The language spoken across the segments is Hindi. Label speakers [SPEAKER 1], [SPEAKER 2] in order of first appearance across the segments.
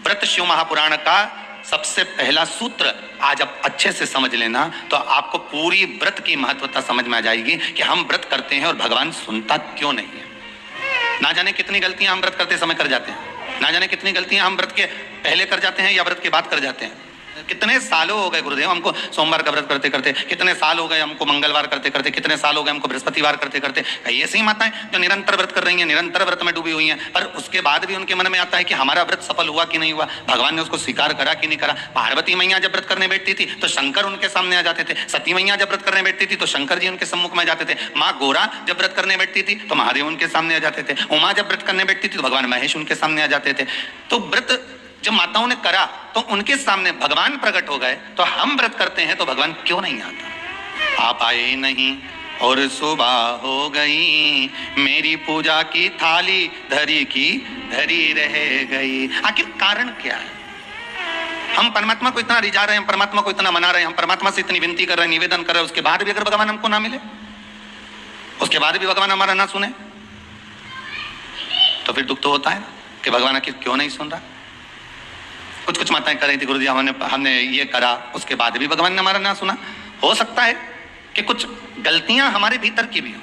[SPEAKER 1] व्रत शिव महापुराण का सबसे पहला सूत्र आज आप अच्छे से समझ लेना तो आपको पूरी व्रत की महत्वता समझ में आ जाएगी कि हम व्रत करते हैं और भगवान सुनता क्यों नहीं है। ना जाने कितनी गलतियां हम व्रत करते समय कर जाते हैं, ना जाने कितनी गलतियां हम व्रत के पहले कर जाते हैं या व्रत के बाद कर जाते हैं। कितने सालों हो गए गुरुदेव हमको सोमवार का व्रत करते करते, कितने साल हो गए हमको मंगलवार करते करते, कितने साल हो गए हमको बृहस्पतिवार करते करते। कई ऐसी माताएं जो निरंतर व्रत कर रही हैं, निरंतर व्रत में डूबी हुई हैं, पर उसके बाद भी उनके मन में आता है कि हमारा व्रत सफल हुआ कि नहीं हुआ, भगवान ने उसको स्वीकार करा कि नहीं करा। पार्वती मैया जब व्रत करने बैठती थी तो शंकर उनके सामने आ जाते थे, सती मैया जब व्रत करने बैठती थी तो शंकर जी उनके सम्मुख में जाते थे, माँ गोरा जब व्रत करने बैठती थी तो महादेव उनके सामने आ जाते थे, उमा जब व्रत करने बैठती थी तो भगवान महेश उनके सामने आ जाते थे। तो व्रत जब माताओं ने करा तो उनके सामने भगवान प्रकट हो गए। तो हम व्रत करते हैं तो भगवान क्यों नहीं आता? आप आए नहीं और सुबह हो गई, मेरी पूजा की थाली धरी की धरी रह गई। आखिर कारण क्या है? हम परमात्मा को इतना रिझा रहे हैं, हम परमात्मा को इतना मना रहे हैं, हम परमात्मा से इतनी विनती कर रहे हैं, निवेदन कर रहे हैं, उसके बाद भी अगर भगवान हमको ना मिले, उसके बाद भी भगवान हमारा ना सुने तो फिर दुख तो होता है कि भगवान आखिर क्यों नहीं सुन रहा। कुछ कुछ माताएं कर रही थी, गुरुजी हमने ये करा उसके बाद भी भगवान ने हमारा ना सुना। हो सकता है कि कुछ गलतियां हमारे भीतर की भी हो।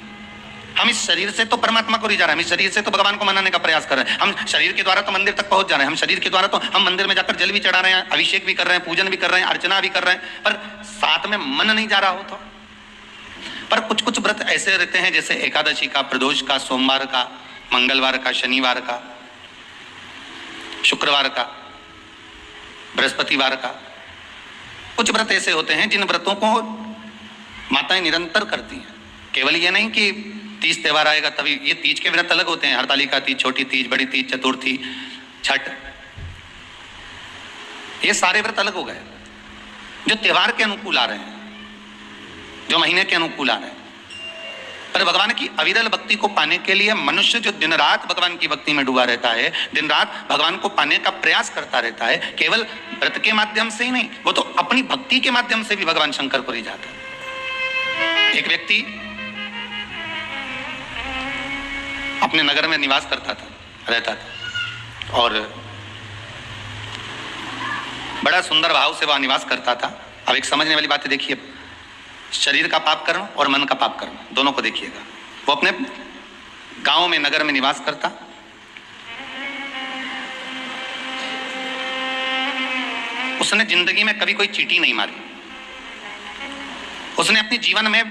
[SPEAKER 1] हम इस शरीर से तो परमात्मा को रिझा रहे हैं, हम इस शरीर से तो भगवान को मनाने का प्रयास कर रहे हैं, हम शरीर के द्वारा तो मंदिर तक पहुंच जा रहे हैं, हम शरीर के द्वारा तो हम मंदिर में जाकर जल भी चढ़ा रहे हैं, अभिषेक भी कर रहे हैं, पूजन भी कर रहे हैं, अर्चना भी कर रहे हैं, पर साथ में मन नहीं जा रहा हो तो। पर कुछ कुछ व्रत ऐसे रहते हैं जैसे एकादशी का, प्रदोष का, सोमवार का, मंगलवार का, शनिवार का, शुक्रवार का, बृहस्पतिवार का। कुछ व्रत ऐसे होते हैं जिन व्रतों को माताएं निरंतर करती हैं। केवल ये नहीं कि तीज त्योहार आएगा तभी, ये तीज के व्रत अलग होते हैं, हरतालिका तीज, छोटी तीज, बड़ी तीज, चतुर्थी, छठ, ये सारे व्रत अलग हो गए जो त्योहार के अनुकूल आ रहे हैं, जो महीने के अनुकूल आ रहे हैं। पर भगवान की अविरल भक्ति को पाने के लिए मनुष्य जो दिन रात भगवान की भक्ति में डूबा रहता है, दिन रात भगवान को पाने का प्रयास करता रहता है, केवल व्रत के माध्यम से ही नहीं, वो तो अपनी भक्ति के माध्यम से भी भगवान शंकर को रिझाता है। एक व्यक्ति अपने नगर में निवास करता था, रहता था, और बड़ा सुंदर भाव से वह निवास करता था। अब एक समझने वाली बात है, देखिए, शरीर का पाप कर्म और मन का पाप कर्म दोनों को देखिएगा। वो अपने गांव में, नगर में निवास करता, उसने जिंदगी में कभी कोई चींटी नहीं मारी, उसने अपने जीवन में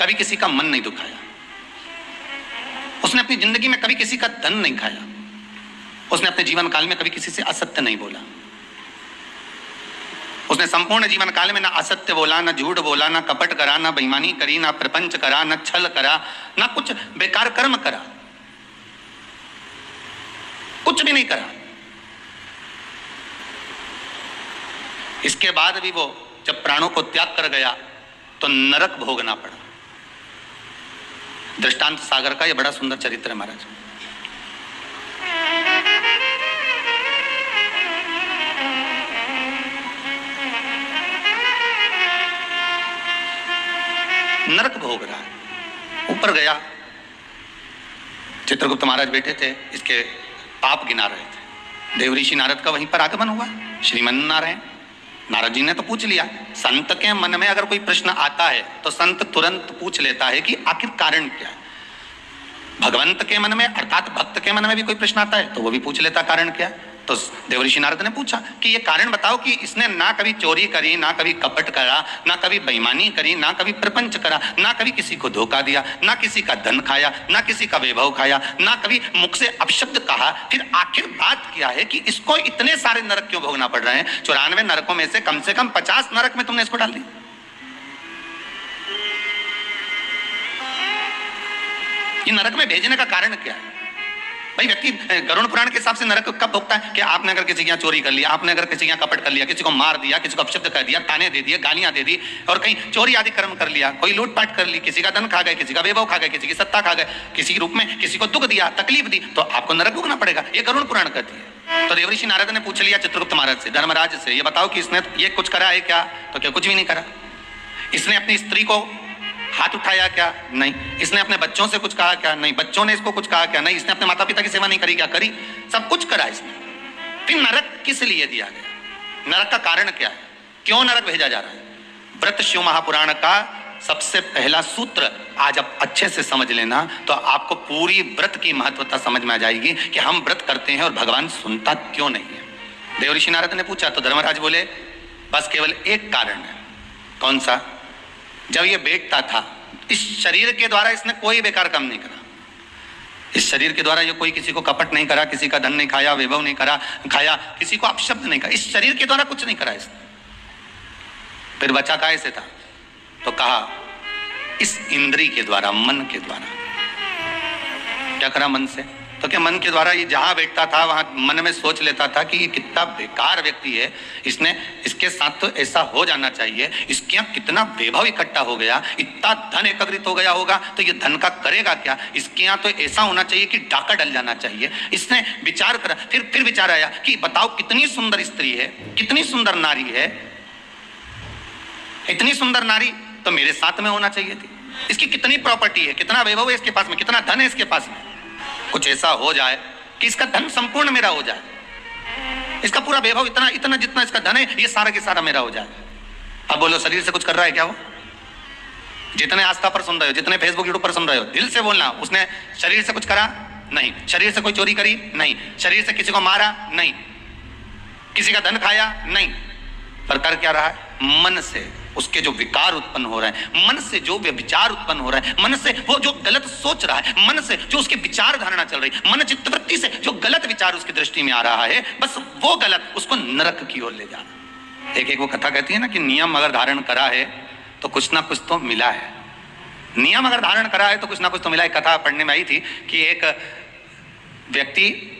[SPEAKER 1] कभी किसी का मन नहीं दुखाया, उसने अपनी जिंदगी में कभी किसी का धन नहीं खाया, उसने अपने जीवन काल में कभी किसी से असत्य नहीं बोला, उसने संपूर्ण जीवन काल में ना असत्य बोला, ना झूठ बोला, ना कपट करा, ना बेईमानी करी, ना प्रपंच करा, ना छल करा, ना कुछ बेकार कर्म करा, कुछ भी नहीं करा। इसके बाद भी वो जब प्राणों को त्याग कर गया तो नरक भोगना पड़ा। दृष्टांत सागर का यह बड़ा सुंदर चरित्र है महाराज। नरक भोग रहा है, ऊपर गया, चित्रगुप्त महाराज बैठे थे, इसके पाप गिना रहे थे। देवऋषि नारद का वहीं पर आगमन हुआ। श्रीमन नारायण, नारद जी ने तो पूछ लिया। संत के मन में अगर कोई प्रश्न आता है तो संत तुरंत पूछ लेता है कि आखिर कारण क्या है। भगवंत के मन में अर्थात भक्त के मन में भी कोई प्रश्न आता है तो वो भी पूछ लेता कारण क्या है। तो देवऋषि नारद ने पूछा कि ये कारण बताओ कि इसने ना कभी चोरी करी, ना कभी कपट करा, ना कभी बेईमानी करी, ना कभी प्रपंच करा, ना कभी किसी को धोखा दिया, ना किसी का धन खाया, ना किसी का वैभव खाया, ना कभी मुख से अपशब्द कहा। फिर आखिर बात क्या है कि इसको इतने सारे नरक क्यों भोगना पड़ रहे हैं? 94 नरकों में से कम 50 नरक में तुमने इसको डाल दिया। ये नरक में भेजने का कारण क्या है? भाई व्यक्ति गरुड़ पुराण के हिसाब से नरक कब भोगता है कि आपने अगर किसी के यहाँ चोरी कर लिया, आपने अगर किसी के यहाँ कपट कर लिया, किसी को मार दिया, किसी को अपशब्द कर दिया, ताने दे दिए, गालियां दे दी, और कहीं चोरी आदि कर्म कर लिया, कोई लूटपाट कर ली, किसी का धन खा गए, किसी का वैभव खा गए, किसी की सत्ता खा गए, किसी रूप में किसी को दुख दिया, तकलीफ दी, तो आपको नरक भोगना पड़ेगा। ये गरुड़ पुराण कहती है। तो देवऋषि नारद ने पूछ लिया चित्रगुप्त महाराज से, धर्मराज से, ये बताओ कि इसने ये कुछ करा है क्या? तो क्या कुछ भी नहीं करा। इसने अपनी स्त्री को हाथ उठाया क्या? नहीं। इसने अपने बच्चों से कुछ कहा क्या? नहीं। बच्चों ने इसको कुछ कहा क्या? नहीं। इसने अपने माता पिता की सेवा नहीं करी क्या? करी। सब कुछ करा इसने। फिर नरक किस लिए दिया गया, नरक का कारण क्या है, क्यों नरक भेजा जा रहा है? व्रत शिव महापुराण का सबसे पहला सूत्र आज आप अच्छे से समझ लेना तो आपको पूरी व्रत की महत्वता समझ में आ जाएगी कि हम व्रत करते हैं और भगवान सुनता क्यों नहीं है। देवऋषि नारद ने पूछा तो धर्मराज बोले बस केवल एक कारण है। कौन सा? जब ये बैठता था इस शरीर के द्वारा इसने कोई बेकार काम नहीं करा, इस शरीर के द्वारा ये कोई किसी को कपट नहीं करा, किसी का धन नहीं खाया, वैभव नहीं करा खाया, किसी को अपशब्द नहीं करा, इस शरीर के द्वारा कुछ नहीं करा इसने। फिर बचा काय से था? तो कहा इस इंद्री के द्वारा, मन के द्वारा। क्या करा मन से? तो क्या मन के द्वारा ये जहां बैठता था वहां मन में सोच लेता था कि ये कितना बेकार व्यक्ति है, इसने इसके साथ तो ऐसा हो जाना चाहिए, इसके यहाँ कितना वैभव इकट्ठा हो गया, इतना धन एकत्रित हो गया होगा तो ये धन का करेगा क्या, इसके यहाँ तो ऐसा होना चाहिए कि डाका डल जाना चाहिए। इसने विचार करा, फिर विचार आया कि बताओ कितनी सुंदर स्त्री है, कितनी सुंदर नारी है, इतनी सुंदर नारी तो मेरे साथ में होना चाहिए थी, इसकी कितनी प्रॉपर्टी है, कितना वैभव है इसके पास में, कितना धन है इसके पास में, कुछ ऐसा हो जाए कि इसका धन संपूर्ण मेरा हो जाए, इसका पूरा वैभव इतना इतना जितना इसका धन है ये सारा के सारा मेरा हो जाए। अब बोलो शरीर से कुछ कर रहा है क्या वो? जितने आस्था पर सुन रहे हो, जितने फेसबुक यूट्यूब पर सुन रहे हो, दिल से बोलना, उसने शरीर से कुछ करा? नहीं। शरीर से कोई चोरी करी? नहीं। शरीर से किसी को मारा? नहीं। किसी का धन खाया? नहीं। पर कर क्या रहा है? मन से उसके जो विकार उत्पन्न हो रहे हैं, मन से जो विचार उत्पन्न हो रहा है, मन से वो जो गलत सोच रहा है, मन से जो उसकी विचार धारणा चल रही है, मन चित्तवृत्ति से जो गलत विचार उसकी दृष्टि में आ रहा है, बस वो गलत उसको नरक की ओर ले जाना। एक वो कथा कहती है ना कि नियम अगर धारण करा है तो कुछ ना कुछ तो मिला है, नियम अगर धारण करा है तो कुछ ना कुछ तो मिला है। कथा पढ़ने में आई थी कि एक व्यक्ति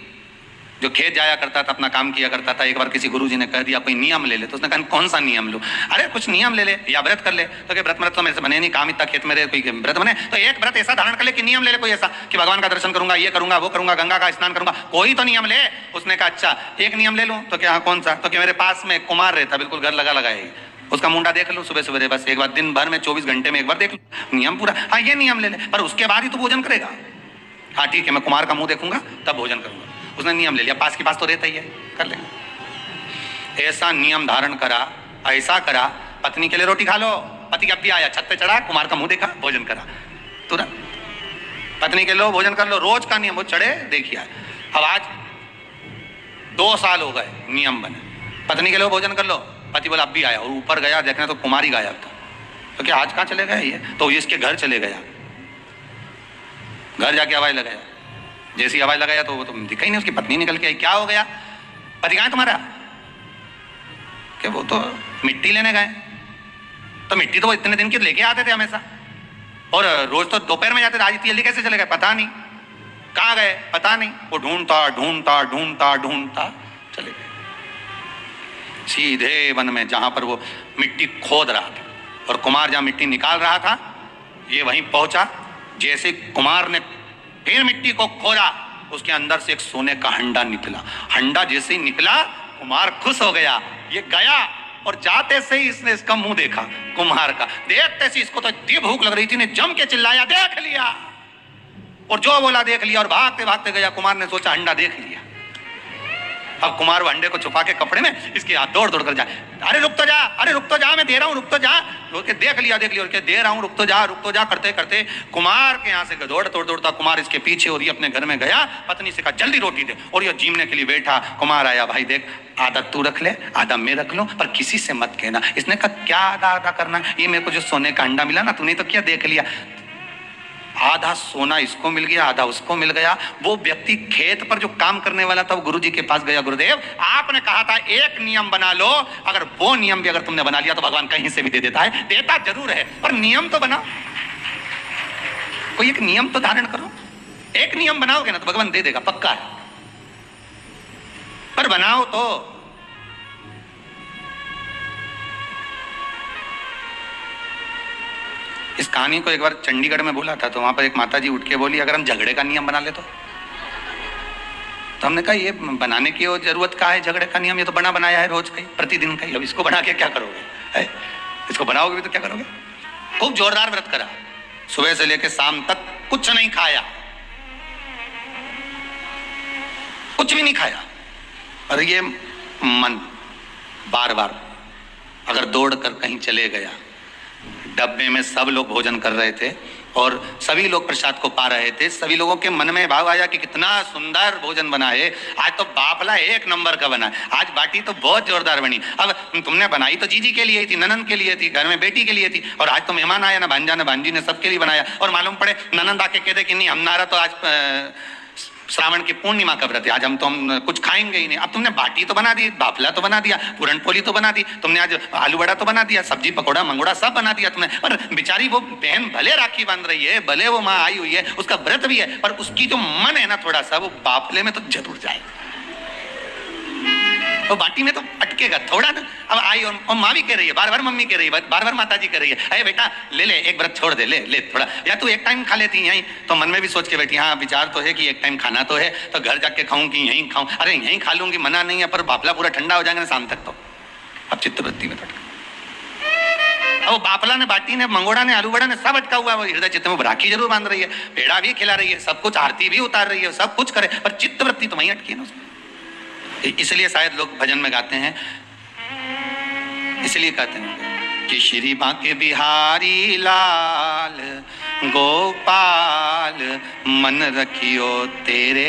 [SPEAKER 1] जो खेत जाया करता था, अपना काम किया करता था, एक बार किसी गुरुजी ने कह दिया कोई नियम ले ले, तो उसने कहा कौन सा नियम लूं? अरे कुछ नियम ले ले या व्रत कर ले। तो क्या व्रत तो मेरे से बने नहीं, काम इतना खेत में रहे, कोई व्रत बने? तो एक व्रत ऐसा धारण कर ले कि नियम ले ले कोई ऐसा कि भगवान का दर्शन करूंगा, ये करूंगा, वो करूंगा, गंगा का स्नान करूंगा, कोई तो नियम ले। उसने कहा अच्छा एक नियम ले लूं। तो क्या कौन सा? तो क्या मेरे पास में कुमार रहता, बिल्कुल घर लगा लगाए, उसका मुंडा देख लूं सुबह सवेरे, बस एक बार दिन भर में 24 घंटे में एक बार देख लूं, नियम पूरा। हाँ ये नियम ले ले, पर उसके बाद ही तो भोजन करेगा। हाँ ठीक है, मैं कुमार का मुंह देखूंगा तब भोजन करूंगा। उसने नियम ले लिया, पास के पास तो रहता ही है, कर ले। ऐसा नियम धारण करा, ऐसा करा, पत्नी के लिए रोटी खा लो, पति अब भी आया, छत पे चढ़ा, कुमार का मुंह देखा, भोजन करा तुरंत। पत्नी के लो भोजन कर लो, रोज का नियम, वो चढ़े देखिए। अब आज 2 साल हो गए नियम बने, पत्नी के लो भोजन कर लो, पति बोला अब भी आया, और ऊपर गया देखने तो कुमार ही गायब था। तो क्या आज कहाँ चले गए ये? तो इसके घर चले गया, घर जाके हवाई लगाया, जैसी हवाई लगाया तो वो तो दिखा ही नहीं, उसकी पत्नी निकल के आई। क्या हो गया? पति कहाँ है तुम्हारा? क्या वो तो मिट्टी लेने गए। तो मिट्टी तो वो इतने दिन की लेके आते थे हमेशा, और रोज तो दोपहर में जाते थे, आज इतनी जल्दी कैसे चले गए? पता नहीं कहाँ गए, पता नहीं। वो ढूंढता ढूंढता ढूंढता ढूंढता चले गए सीधे वन में, जहां पर वो मिट्टी खोद रहा था, और कुमार जहां मिट्टी निकाल रहा था ये वहीं पहुंचा। जैसे कुमार ने फिर मिट्टी को खोदा, उसके अंदर से एक सोने का हंडा निकला। हंडा जैसे ही निकला कुमार खुश हो गया, ये गया, और जाते से ही इसने इसका मुंह देखा कुम्हार का। देखते से इसको तो इतनी भूख लग रही थी, ने जम के चिल्लाया देख लिया, और जो बोला देख लिया, और भागते भागते गया। कुमार ने सोचा हंडा देख लिया। अब कुमार वो अंडे को छुपा के कपड़े में इसके हाथ दौड़ दौड़ कर जाए, अरे रुक तो जा, अरे रुक तो जा, मैं दे रहा हूँ, रुक तो जा। देख लिया और के दे रहा हूँ, रुक तो जा करते करते कुमार के यहाँ से दौड़ता कुमार इसके पीछे, और ये अपने घर में गया, पत्नी से कहा जल्दी रोटी दे, और ये जीमने के लिए बैठा। कुमार आया, भाई देख आधा तू रख ले, आधा मैं रख लूं, पर किसी से मत कहना। इसने कहा क्या आधा आधा करना, ये मेरे को जो सोने का अंडा मिला ना, तूने तो क्या देख लिया, आधा सोना इसको मिल गया, आधा उसको मिल गया। वो व्यक्ति खेत पर जो काम करने वाला था वो गुरुजी के पास गया, गुरुदेव आपने कहा था एक नियम बना लो, अगर वो नियम भी अगर तुमने बना लिया तो भगवान कहीं से भी दे देता है, देता जरूर है, पर नियम तो बनाओ, कोई एक नियम तो धारण करो। एक नियम बनाओगे ना तो भगवान दे देगा, पक्का है, पर बनाओ तो। इस कहानी को एक बार चंडीगढ़ में बोला था, तो वहां पर एक माता जी उठ के बोली अगर हम झगड़े का नियम बना ले तो हमने कहा ये बनाने की जरूरत क्या है, झगड़े का नियम ये तो बना बनाया है रोज का ही, प्रतिदिन का ही, अब इसको बना के क्या करोगे? इसको बनाओगे भी तो क्या करोगे? खूब जोरदार व्रत करा, सुबह से लेकर शाम तक कुछ नहीं खाया, कुछ भी नहीं खाया, और ये मन बार बार अगर दौड़ कर कहीं चले गया, डब्बे में सब लोग भोजन कर रहे थे और सभी लोग प्रसाद को पा रहे थे, सभी लोगों के मन में भाव आया कि कितना सुंदर भोजन बना है, आज तो बाफला एक नंबर का बना है, आज बाटी तो बहुत जोरदार बनी। अब तुमने बनाई तो जीजी के लिए थी, ननंद के लिए थी, घर में बेटी के लिए थी, और आज तो मेहमान आया ना भांजा ना भांजी ने सबके लिए बनाया। और मालूम पड़े ननंद आके कहते कि नहीं हमारा तो आज श्रावण की पूर्णिमा का व्रत है, आज हम कुछ खाएंगे ही नहीं। अब तुमने बाटी तो बना दी, बाफला तो बना दिया, पूरन पोली तो बना दी, तुमने आज आलू बड़ा तो बना दिया, सब्जी पकौड़ा मंगोड़ा सब बना दिया तुमने। पर बेचारी वो बहन भले राखी बांध रही है, भले वो माँ आई हुई है, उसका व्रत भी है, पर उसकी जो मन है ना थोड़ा सा वो बाफले में तो जरूर जाए, तो बाटी में तो अटकेगा थोड़ा ना। अब आई और माँ भी कह रही है, बार बार मम्मी कह रही है, बार बार माता जी कह रही है, अरे बेटा ले ले एक व्रत छोड़ दे, ले ले थोड़ा, या तू एक टाइम खा लेती यहीं। तो मन में भी सोच के बैठी, हाँ विचार तो है कि एक टाइम खाना तो है, तो घर जाके खाऊं कि यहीं खाऊं, अरे यहीं खा लूंगी मना नहीं है, पर बाफला पूरा ठंडा हो जाएगा ना शाम तक। तो अब चित्तवृत्ति में अब वो बाफला ने, बाटी ने, मंगोड़ा ने, आलू बड़ा ने सब अटका हुआ है, वो हृदय चित्त में राखी जरूर बांध रही है, पेड़ा भी खिला रही है, सब कुछ आरती भी उतार रही है, सब कुछ करे, पर चित्तवृत्ति तो वहीं अटकी है ना उसमें। इसलिए शायद लोग भजन में गाते हैं, इसलिए कहते हैं कि श्री बांके बिहारी लाल गोपाल मन रखियो तेरे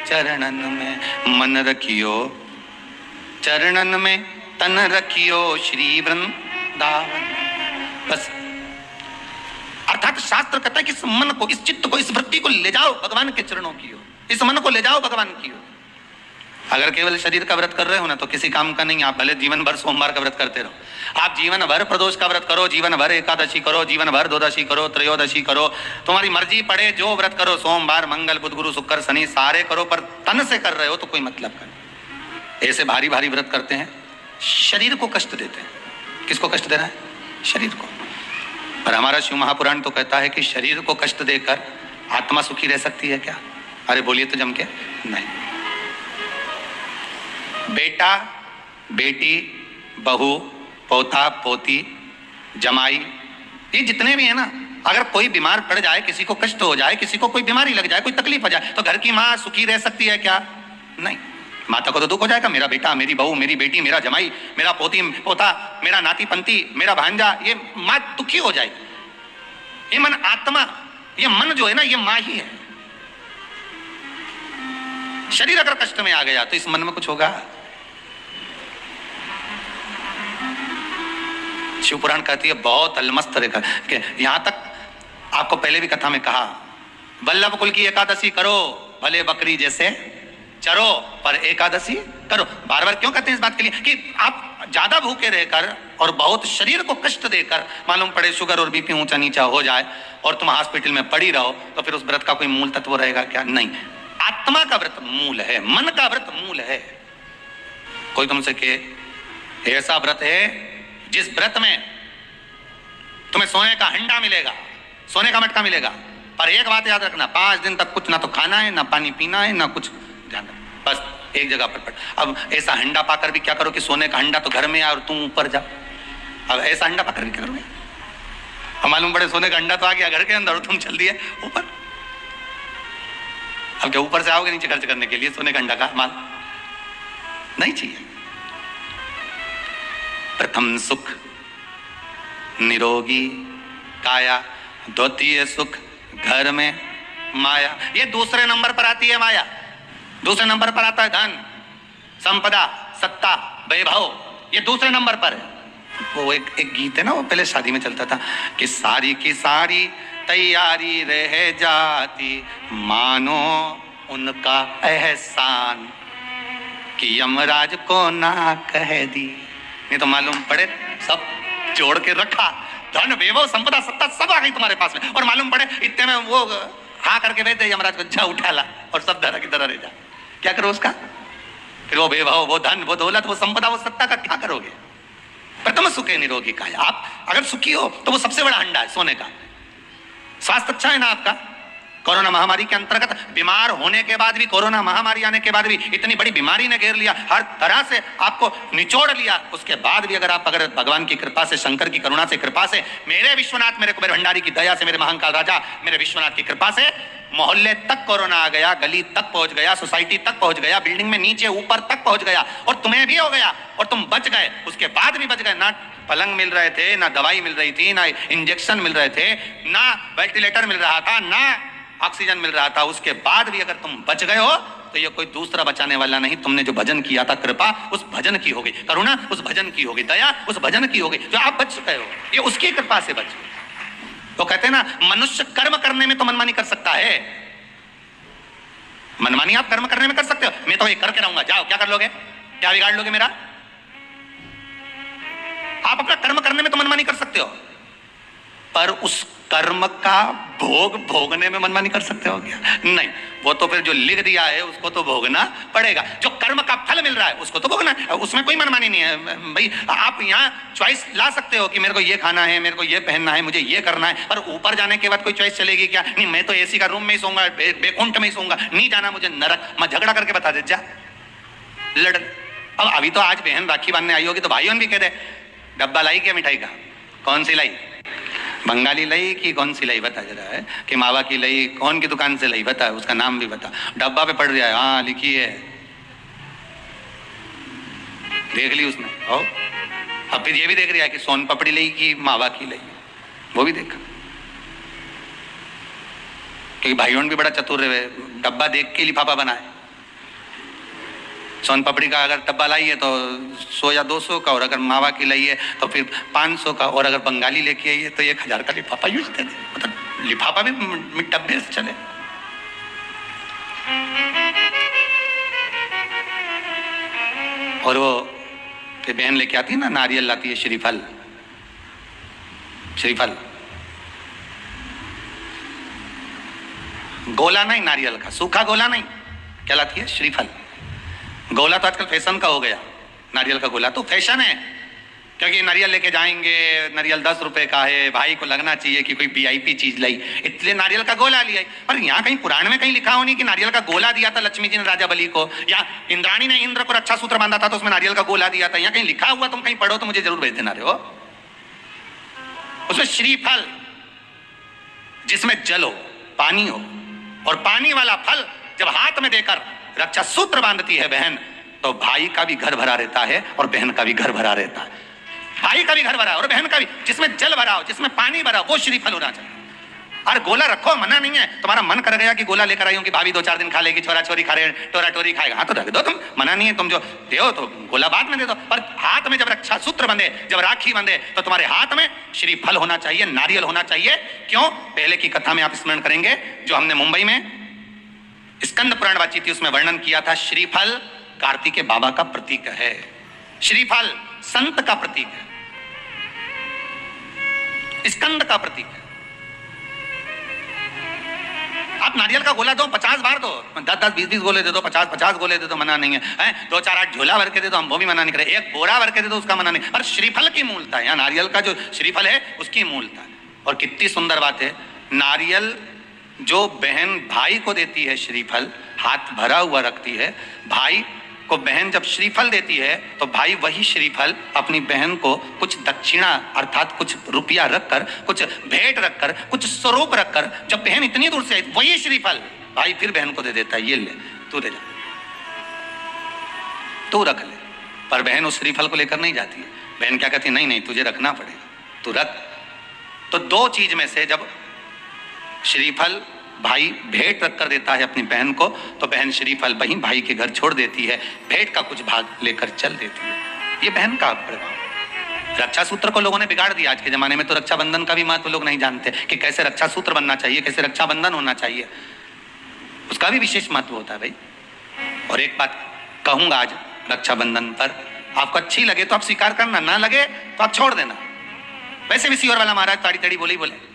[SPEAKER 1] चरणन में, मन रखियो चरणन में, तन रखियो श्री वृंदावन। बस अर्थात शास्त्र कहता है कि इस मन को, इस चित्त को, इस वृत्ति को ले जाओ भगवान के चरणों की ओर, इस मन को ले जाओ भगवान की ओर। अगर केवल शरीर का व्रत कर रहे हो ना तो किसी काम का नहीं। आप भले जीवन भर सोमवार का व्रत करते रहो, आप जीवन भर प्रदोष का व्रत करो, जीवन भर एकादशी करो, जीवन भर द्वादशी करो, त्रयोदशी करो, तुम्हारी मर्जी पड़े जो व्रत करो, सोमवार मंगल बुध गुरु शुक्र शनि सारे करो, पर तन से कर रहे हो तो कोई मतलब का नहीं। ऐसे भारी भारी व्रत करते हैं, शरीर को कष्ट देते हैं। किसको कष्ट देना है? शरीर को। पर हमारा शिव महापुराण तो कहता है कि शरीर को कष्ट देकर आत्मा सुखी रह सकती है क्या? अरे बोलिए तो जम के, नहीं। बेटा बेटी बहू पोता पोती जमाई ये जितने भी है ना, अगर कोई बीमार पड़ जाए, किसी को कष्ट हो जाए, किसी को कोई बीमारी लग जाए, कोई तकलीफ हो जाए, तो घर की माँ सुखी रह सकती है क्या? नहीं। माता को तो दुख हो जाएगा, मेरा बेटा, मेरी बहू, मेरी बेटी, मेरा जमाई, मेरा पोती पोता, मेरा नाती पंती, मेरा भांजा, ये माँ दुखी हो जाएगी। ये मन आत्मा, ये मन जो है ना, ये माँ ही है। शरीर अगर कष्ट में आ गया तो इस मन में कुछ होगा? शिव पुराण कहती है बहुत अलमस्त रेखा, यहां तक आपको पहले भी कथा में कहा, वल्लभ कुल की एकादशी करो, भले बकरी जैसे चरो, पर एकादशी करो। बार बार क्यों कहते हैं इस बात के लिए कि आप ज्यादा भूखे रहकर और बहुत शरीर को कष्ट देकर, मालूम पड़े शुगर और बीपी ऊंचा नीचा हो जाए और तुम हॉस्पिटल में पड़ी रहो, तो फिर उस व्रत का कोई मूल तत्व रहेगा क्या? नहीं। आत्मा का व्रत मूल है, मन का व्रत मूल है। कोई तुमसे कहे ऐसा व्रत है जिस व्रत में तुम्हें सोने का हंडा मिलेगा, सोने का मटका मिलेगा, पर एक बात याद रखना, 5 दिन तक कुछ ना तो खाना है, ना पानी पीना है, ना कुछ ध्यान रखना, बस एक जगह पर पड़। अब ऐसा हंडा पाकर भी क्या करो कि सोने का हंडा तो घर में आए और तुम ऊपर जाओ। अब ऐसा हंडा पाकर भी क्या करोगे? अब मालूम पड़े सोने का हंडा तो आ गया घर के अंदर और तुम चल दिए ऊपर। अब क्या ऊपर से आओगे नीचे खर्च करने के लिए सोने का हंडा का माल? नहीं चाहिए। प्रथम सुख निरोगी काया, द्वितीय सुख घर में माया। ये दूसरे नंबर पर आती है माया, दूसरे नंबर पर आता है धन संपदा सत्ता वैभव, ये दूसरे नंबर पर है। वो एक गीत है ना, वो पहले शादी में चलता था कि सारी की सारी तैयारी रह जाती, मानो उनका एहसान कि यमराज को ना कह दी। नहीं तो मालूम पड़े सब जोड़ के रखा, धन वैभव संपदा सत्ता सब आ गई तुम्हारे पास में, और मालूम पड़े इतने में वो हाँ करके भेज दे यमराज को, जा उठा ला और सब धरा की तरह रह जा। क्या करो उसका? फिर वो वैभव, वो धन, वो दौलत, वो संपदा, वो सत्ता का क्या करोगे? प्रथम सुखे निरोगी काया। आप अगर सुखी हो तो वो सबसे बड़ा हंडा है सोने का। स्वास्थ्य अच्छा है ना आपका? कोरोना महामारी के अंतर्गत बीमार होने के बाद भी, कोरोना महामारी आने के बाद भी, इतनी बड़ी बीमारी ने घेर लिया, हर तरह से आपको निचोड़ लिया, उसके बाद भी अगर भगवान की कृपा से, शंकर की करुणा से, कृपा से, मेरे विश्वनाथ, मेरे कुबेर भंडारी की दया से, मेरे महाकाल राजा, मेरे विश्वनाथ की कृपा से मोहल्ले तक कोरोना आ गया, गली तक पहुंच गया, सोसाइटी तक पहुंच गया, बिल्डिंग में नीचे ऊपर तक पहुंच गया, और तुम्हें भी हो गया और तुम बच गए। उसके बाद भी बच गए, ना पलंग मिल रहे थे, ना दवाई मिल रही थी, ना इंजेक्शन मिल रहे थे, ना वेंटिलेटर मिल रहा था, ना ऑक्सीजन मिल रहा था। उसके बाद भी अगर तुम बच गए हो तो ये कोई दूसरा बचाने वाला नहीं, तुमने जो भजन किया था, कृपा उस भजन की होगी, करुणा उस भजन की होगी, दया उस भजन की होगी, जो आप बच गए हो, ये उसकी कृपा से बच गए। तो कहते हैं ना, मनुष्य कर्म करने में तो मनमानी कर सकता है, मनमानी आप कर्म करने में कर सकते हो। मैं तो ये करके रहूंगा, जाओ क्या कर लोगे, क्या बिगाड़ लोगे मेरा? आप अपना कर्म करने में तो मनमानी कर सकते हो, पर उस कर्म का भोग भोगने में मनमानी कर सकते हो क्या? नहीं, वो तो फिर जो लिख दिया है उसको तो भोगना पड़ेगा। जो कर्म का फल मिल रहा है उसको तो भोगना है, उसमें कोई मनमानी नहीं है भाई। आप यहाँ चॉइस ला सकते हो कि मेरे को ये खाना है, मेरे को ये पहनना है, मुझे ये करना है, पर ऊपर जाने के बाद कोई चॉइस चलेगी क्या? नहीं, मैं तो एसी का रूम में ही सोऊंगा, बेकुंठ में ही सोऊंगा, नहीं जाना मुझे नरक। मैं झगड़ा करके बता दे, जा लड़। अब अभी तो आज बहन राखी बांधने आई होगी तो भाइयों भी कह दे, डब्बा लाई क्या मिठाई का, कौन सी लाई, बंगाली लाई कि कौन सी लाई, बता जरा है कि मावा की लाई, कौन की दुकान से लाई, बता उसका नाम भी बता। डब्बा पे पड़ रहा है, हाँ लिखी है, देख ली उसने। और अब फिर ये भी देख रहा है कि सोन पापड़ी लाई कि मावा की लाई, वो भी देखा। क्योंकि भाइयों भी बड़ा चतुर है, डब्बा देख के लिफाफा बनाए। सोन पापड़ी का अगर डब्बा लाई है तो 100 या 200 का, और अगर मावा की लाई है तो फिर 500 का, और अगर बंगाली लेके आई है तो 1000 का लिफाफा यूज दे दे। मतलब लिफाफा भी डब्बे से चले। और वो फिर बहन लेके आती है ना, नारियल लाती है, श्रीफल, श्रीफल गोला नहीं, नारियल का सूखा गोला नहीं, क्या लाती है? श्रीफल। गोला तो आजकल फैशन का हो गया, नारियल का गोला तो फैशन है, क्योंकि नारियल लेके जाएंगे, नारियल 10 रुपए का है, भाई को लगना चाहिए कि कोई वीआईपी चीज लाई, इसलिए नारियल का गोला लिया। पर यहाँ कहीं पुराण में कहीं लिखा हो नहीं कि नारियल का गोला दिया था लक्ष्मी जी ने राजा बलि को, या इंद्राणी ने इंद्र को रक्षा सूत्र बांधा था तो उसमें नारियल का गोला दिया था। यहाँ कहीं लिखा हुआ तुम कहीं पढ़ो तो मुझे जरूर भेज देना। रहे हो उसमें श्रीफल, जिसमें जल हो, पानी हो, और पानी वाला फल जब हाथ में देकर रक्षा सूत्र बांधती है बहन, तो भाई का भी घर भरा रहता है और बहन का भी घर भरा रहता है। भाई का भी घर भरा और बहन का भी, जिसमें जल भरा हो, जिसमें पानी भरा हो, वो श्रीफल होना चाहिए। और गोला रखो, मना नहीं है। तुम्हारा मन कर गया कि गोला लेकर आई हूं कि भाभी 2-4 दिन खा लेगी, छोरा छोरी खा रहे, टोरा टोरी खाएगा, हाँ तो रख दो, तुम मना नहीं है। तुम जो दे तो गोला बाद में दे दो, पर हाथ में जब रक्षा सूत्र बंधे, जब राखी बंधे, तो तुम्हारे हाथ में श्रीफल होना चाहिए, नारियल होना चाहिए। क्यों? पहले की कथा में आप स्मरण करेंगे, जो हमने मुंबई में स्कंद पुराण बातचीत थी, उसमें वर्णन किया था। श्रीफल कार्तिकेय बाबा का प्रतीक है, श्रीफल संत का प्रतीक है, स्कंद का प्रतीक है। आप नारियल का गोला दो, 50 बार दो, 10-10, 20-20 गोले दे दो, 50-50 गोले दे दो, मना नहीं है। 2-4-8 झोला भर के दे दो, हम वो भी मना नहीं करे, एक बोरा भर के दे दो, उसका मना नहीं। पर श्रीफल की मूलता है, यहाँ नारियल का जो श्रीफल है उसकी मूलता है। और कितनी सुंदर बात है, नारियल जो बहन भाई को देती है, श्रीफल हाथ भरा हुआ रखती है, भाई को बहन जब श्रीफल देती है तो भाई वही श्रीफल अपनी बहन को कुछ दक्षिणा अर्थात कुछ रुपया रखकर, कुछ भेंट रखकर, कुछ स्वरूप रखकर, जब बहन इतनी दूर से आई वही श्रीफल भाई फिर बहन को दे देता है, ये ले तू दे जा, तू रख ले। पर बहन उस श्रीफल को लेकर नहीं जाती है, बहन क्या कहती है, नहीं नहीं तुझे रखना पड़ेगा, तू रख। तो दो चीज में से जब श्रीफल भाई भेंट रख कर देता है अपनी बहन को, तो बहन श्रीफल वहीं भाई के घर छोड़ देती है, भेंट का कुछ भाग लेकर चल देती है। ये बहन का प्रभाव। रक्षा सूत्र को लोगों ने बिगाड़ दिया। आज के जमाने में तो रक्षाबंधन का भी महत्व लोग नहीं जानते कि कैसे रक्षा सूत्र बनना चाहिए, कैसे रक्षाबंधन होना चाहिए, उसका भी विशेष महत्व होता है भाई। और एक बात कहूंगा आज रक्षाबंधन पर, आपको अच्छी लगे तो आप स्वीकार करना, ना लगे तो आप छोड़ देना। वैसे भी सीवर वाला महाराज ताड़ी ताड़ी बोली बोले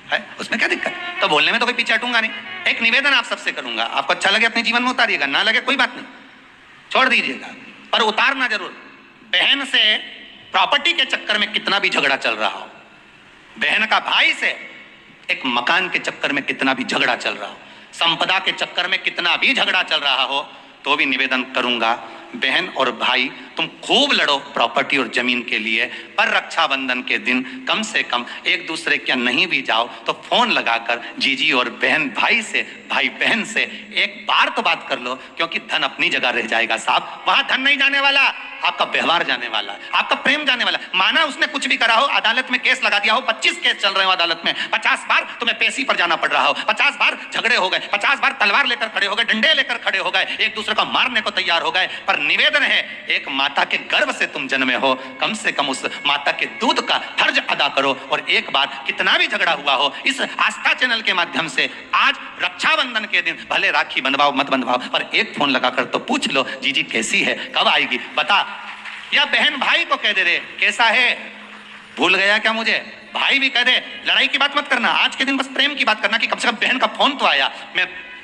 [SPEAKER 1] है, उसमें क्या दिक्कत? तो बोलने में तो कोई पीछे हटूंगा नहीं। एक निवेदन आप सबसे करूंगा, आपको अच्छा लगे अपने जीवन में उतारिएगा, ना लगे कोई बात नहीं, छोड़ दीजिएगा, पर उतारना जरूर। बहन से प्रॉपर्टी के चक्कर में कितना भी झगड़ा चल रहा हो, बहन का भाई से एक मकान के चक्कर में कितना भी झगड़ा चल रहा हो, संपदा के चक्कर में कितना भी झगड़ा चल रहा हो, तो भी निवेदन करूंगा बहन और भाई तुम खूब लड़ो प्रॉपर्टी और जमीन के लिए, पर रक्षाबंधन के दिन कम से कम एक दूसरे के नहीं भी जाओ तो फोन लगाकर जीजी और बहन भाई से, भाई बहन से एक बार तो बात कर लो, क्योंकि धन अपनी जगह रह जाएगा साहब, वहां धन नहीं जाने वाला, आपका व्यवहार जाने वाला है, आपका प्रेम जाने वाला। माना उसने कुछ भी करा हो, अदालत में केस लगा दिया हो, 25 केस चल रहे हो अदालत में, 50 बार तुम्हें पेशी पर जाना पड़ रहा हो, 50 बार झगड़े हो गए, 50 बार तलवार लेकर खड़े हो गए, डंडे लेकर खड़े हो गए, एक दूसरे को मारने को तैयार हो गए, पर निवेदन है, एक माता के गर्भ से तुम जन्मे हो, कम से कम उस माता के दूध का फर्ज अदा करो। और एक बार कितना भी झगड़ा हुआ हो, इस आस्था चैनल के माध्यम से आज रक्षाबंधन के दिन भले राखी बंधवाओ मत बंधवाओ, पर एक फोन लगाकर तो पूछ लो, जीजी कैसी है, कब आएगी बता। या बहन भाई को कह दे रे कैसा है, भूल गया क्या मुझे, भाई भी कह दे लड़ाई की बात मत करना, आज के दिन बस प्रेम की बात करना कि कम से कम बहन का फोन तो आया।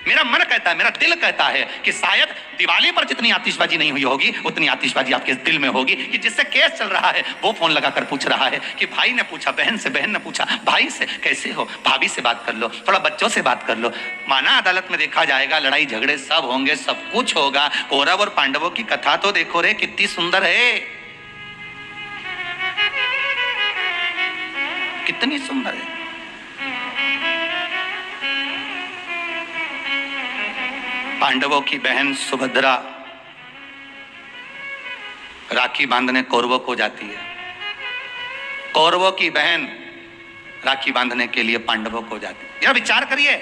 [SPEAKER 1] मेरा मन कहता है, मेरा दिल कहता है कि शायद दिवाली पर जितनी आतिशबाजी नहीं हुई होगी उतनी आतिशबाजी आपके दिल में होगी कि जिससे केस चल रहा है वो फोन लगाकर पूछ रहा है कि भाई ने पूछा बहन से, बहन ने पूछा भाई से कैसे हो, भाभी से बात कर लो, थोड़ा बच्चों से बात कर लो। माना अदालत में देखा जाएगा, लड़ाई झगड़े सब होंगे, सब कुछ होगा। कौरव और पांडवों की कथा तो देखो रे कितनी सुंदर है, कितनी सुंदर है। पांडवों की बहन सुभद्रा राखी बांधने कौरवों को जाती है, कौरवों की बहन राखी बांधने के लिए पांडवों को जाती है। जरा विचार करिए,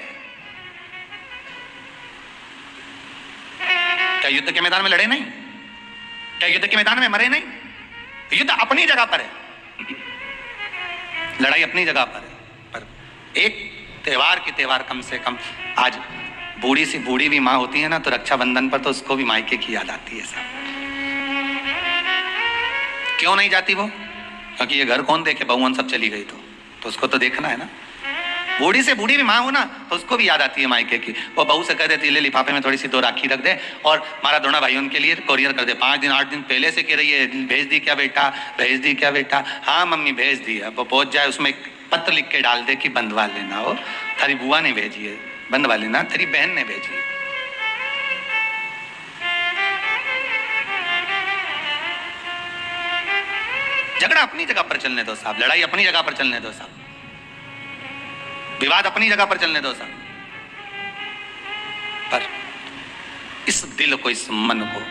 [SPEAKER 1] क्या युद्ध के मैदान में लड़े नहीं, क्या युद्ध के मैदान में मरे नहीं, युद्ध अपनी जगह पर है, लड़ाई अपनी जगह पर है, पर एक त्योहार की त्योहार कम से कम आज बूढ़ी सी बूढ़ी भी माँ होती है ना, तो रक्षाबंधन पर तो उसको भी मायके की याद आती है साहब। क्यों नहीं जाती वो, क्योंकि ये घर कौन देखे, बहुवन सब चली गई तो उसको तो देखना है ना। बूढ़ी से बूढ़ी भी माँ हो ना तो उसको भी याद आती है मायके की, वो बहू से कह देती है ले लिफाफे में थोड़ी सी 2 राखी रख दे और मारा दोना भाई उनके लिए कोरियर कर दे, 5 दिन 8 दिन पहले से कह रही है भेज दी क्या बेटा, भेज दी क्या बेटा, हाँ मम्मी भेज दी है। वो पहुंच जाए उसमें एक पत्र लिख के डाल दे कि बंधवा लेना, हो थारी बुआ ने भेजी है, बंधवा लेना, तेरी बहन ने भेजी है। झगड़ा अपनी जगह पर चलने दो साहब, लड़ाई अपनी जगह पर चलने दो साहब, विवाद अपनी जगह पर चलने दो साहब, पर इस दिल को, इस मन को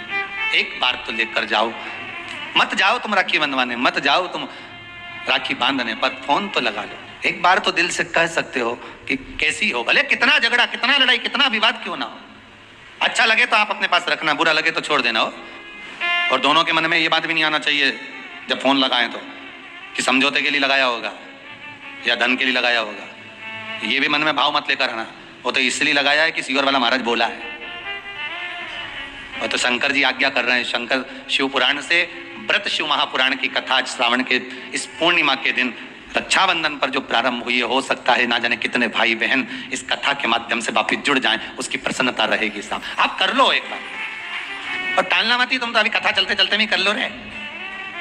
[SPEAKER 1] एक बार तो लेकर जाओ। मत जाओ तुम राखी बंधवाने, मत जाओ तुम राखी बांधने, पर फोन तो लगा लो, एक बार तो दिल से कह सकते हो कि कैसी हो, भले कितना झगड़ा, कितना लड़ाई, कितना विवाद क्यों ना हो। अच्छा लगे तो आप अपने पास रखना, बुरा लगे तो छोड़ देना हो। और दोनों के मन में ये बात भी नहीं आना चाहिए जब फोन लगाएं तो कि समझौते के लिए लगाया होगा या धन के लिए लगाया होगा, ये भी मन में भाव मत लेकर आना, वो तो इसलिए लगाया है कि सीवर वाला महाराज बोला है। और तो शंकर जी आज्ञा कर रहे हैं, शंकर शिव पुराण से व्रत शिव महापुराण की कथा आज श्रावण के इस पूर्णिमा के दिन रक्षाबंधन पर जो प्रारंभ हुई है, हो सकता है ना जाने कितने भाई बहन इस कथा के माध्यम से वापिस जुड़ जाएं, उसकी प्रसन्नता रहेगी साहब। आप कर लो एक बार और टालना मत ही, तुम तो अभी कथा चलते चलते भी कर लो रे,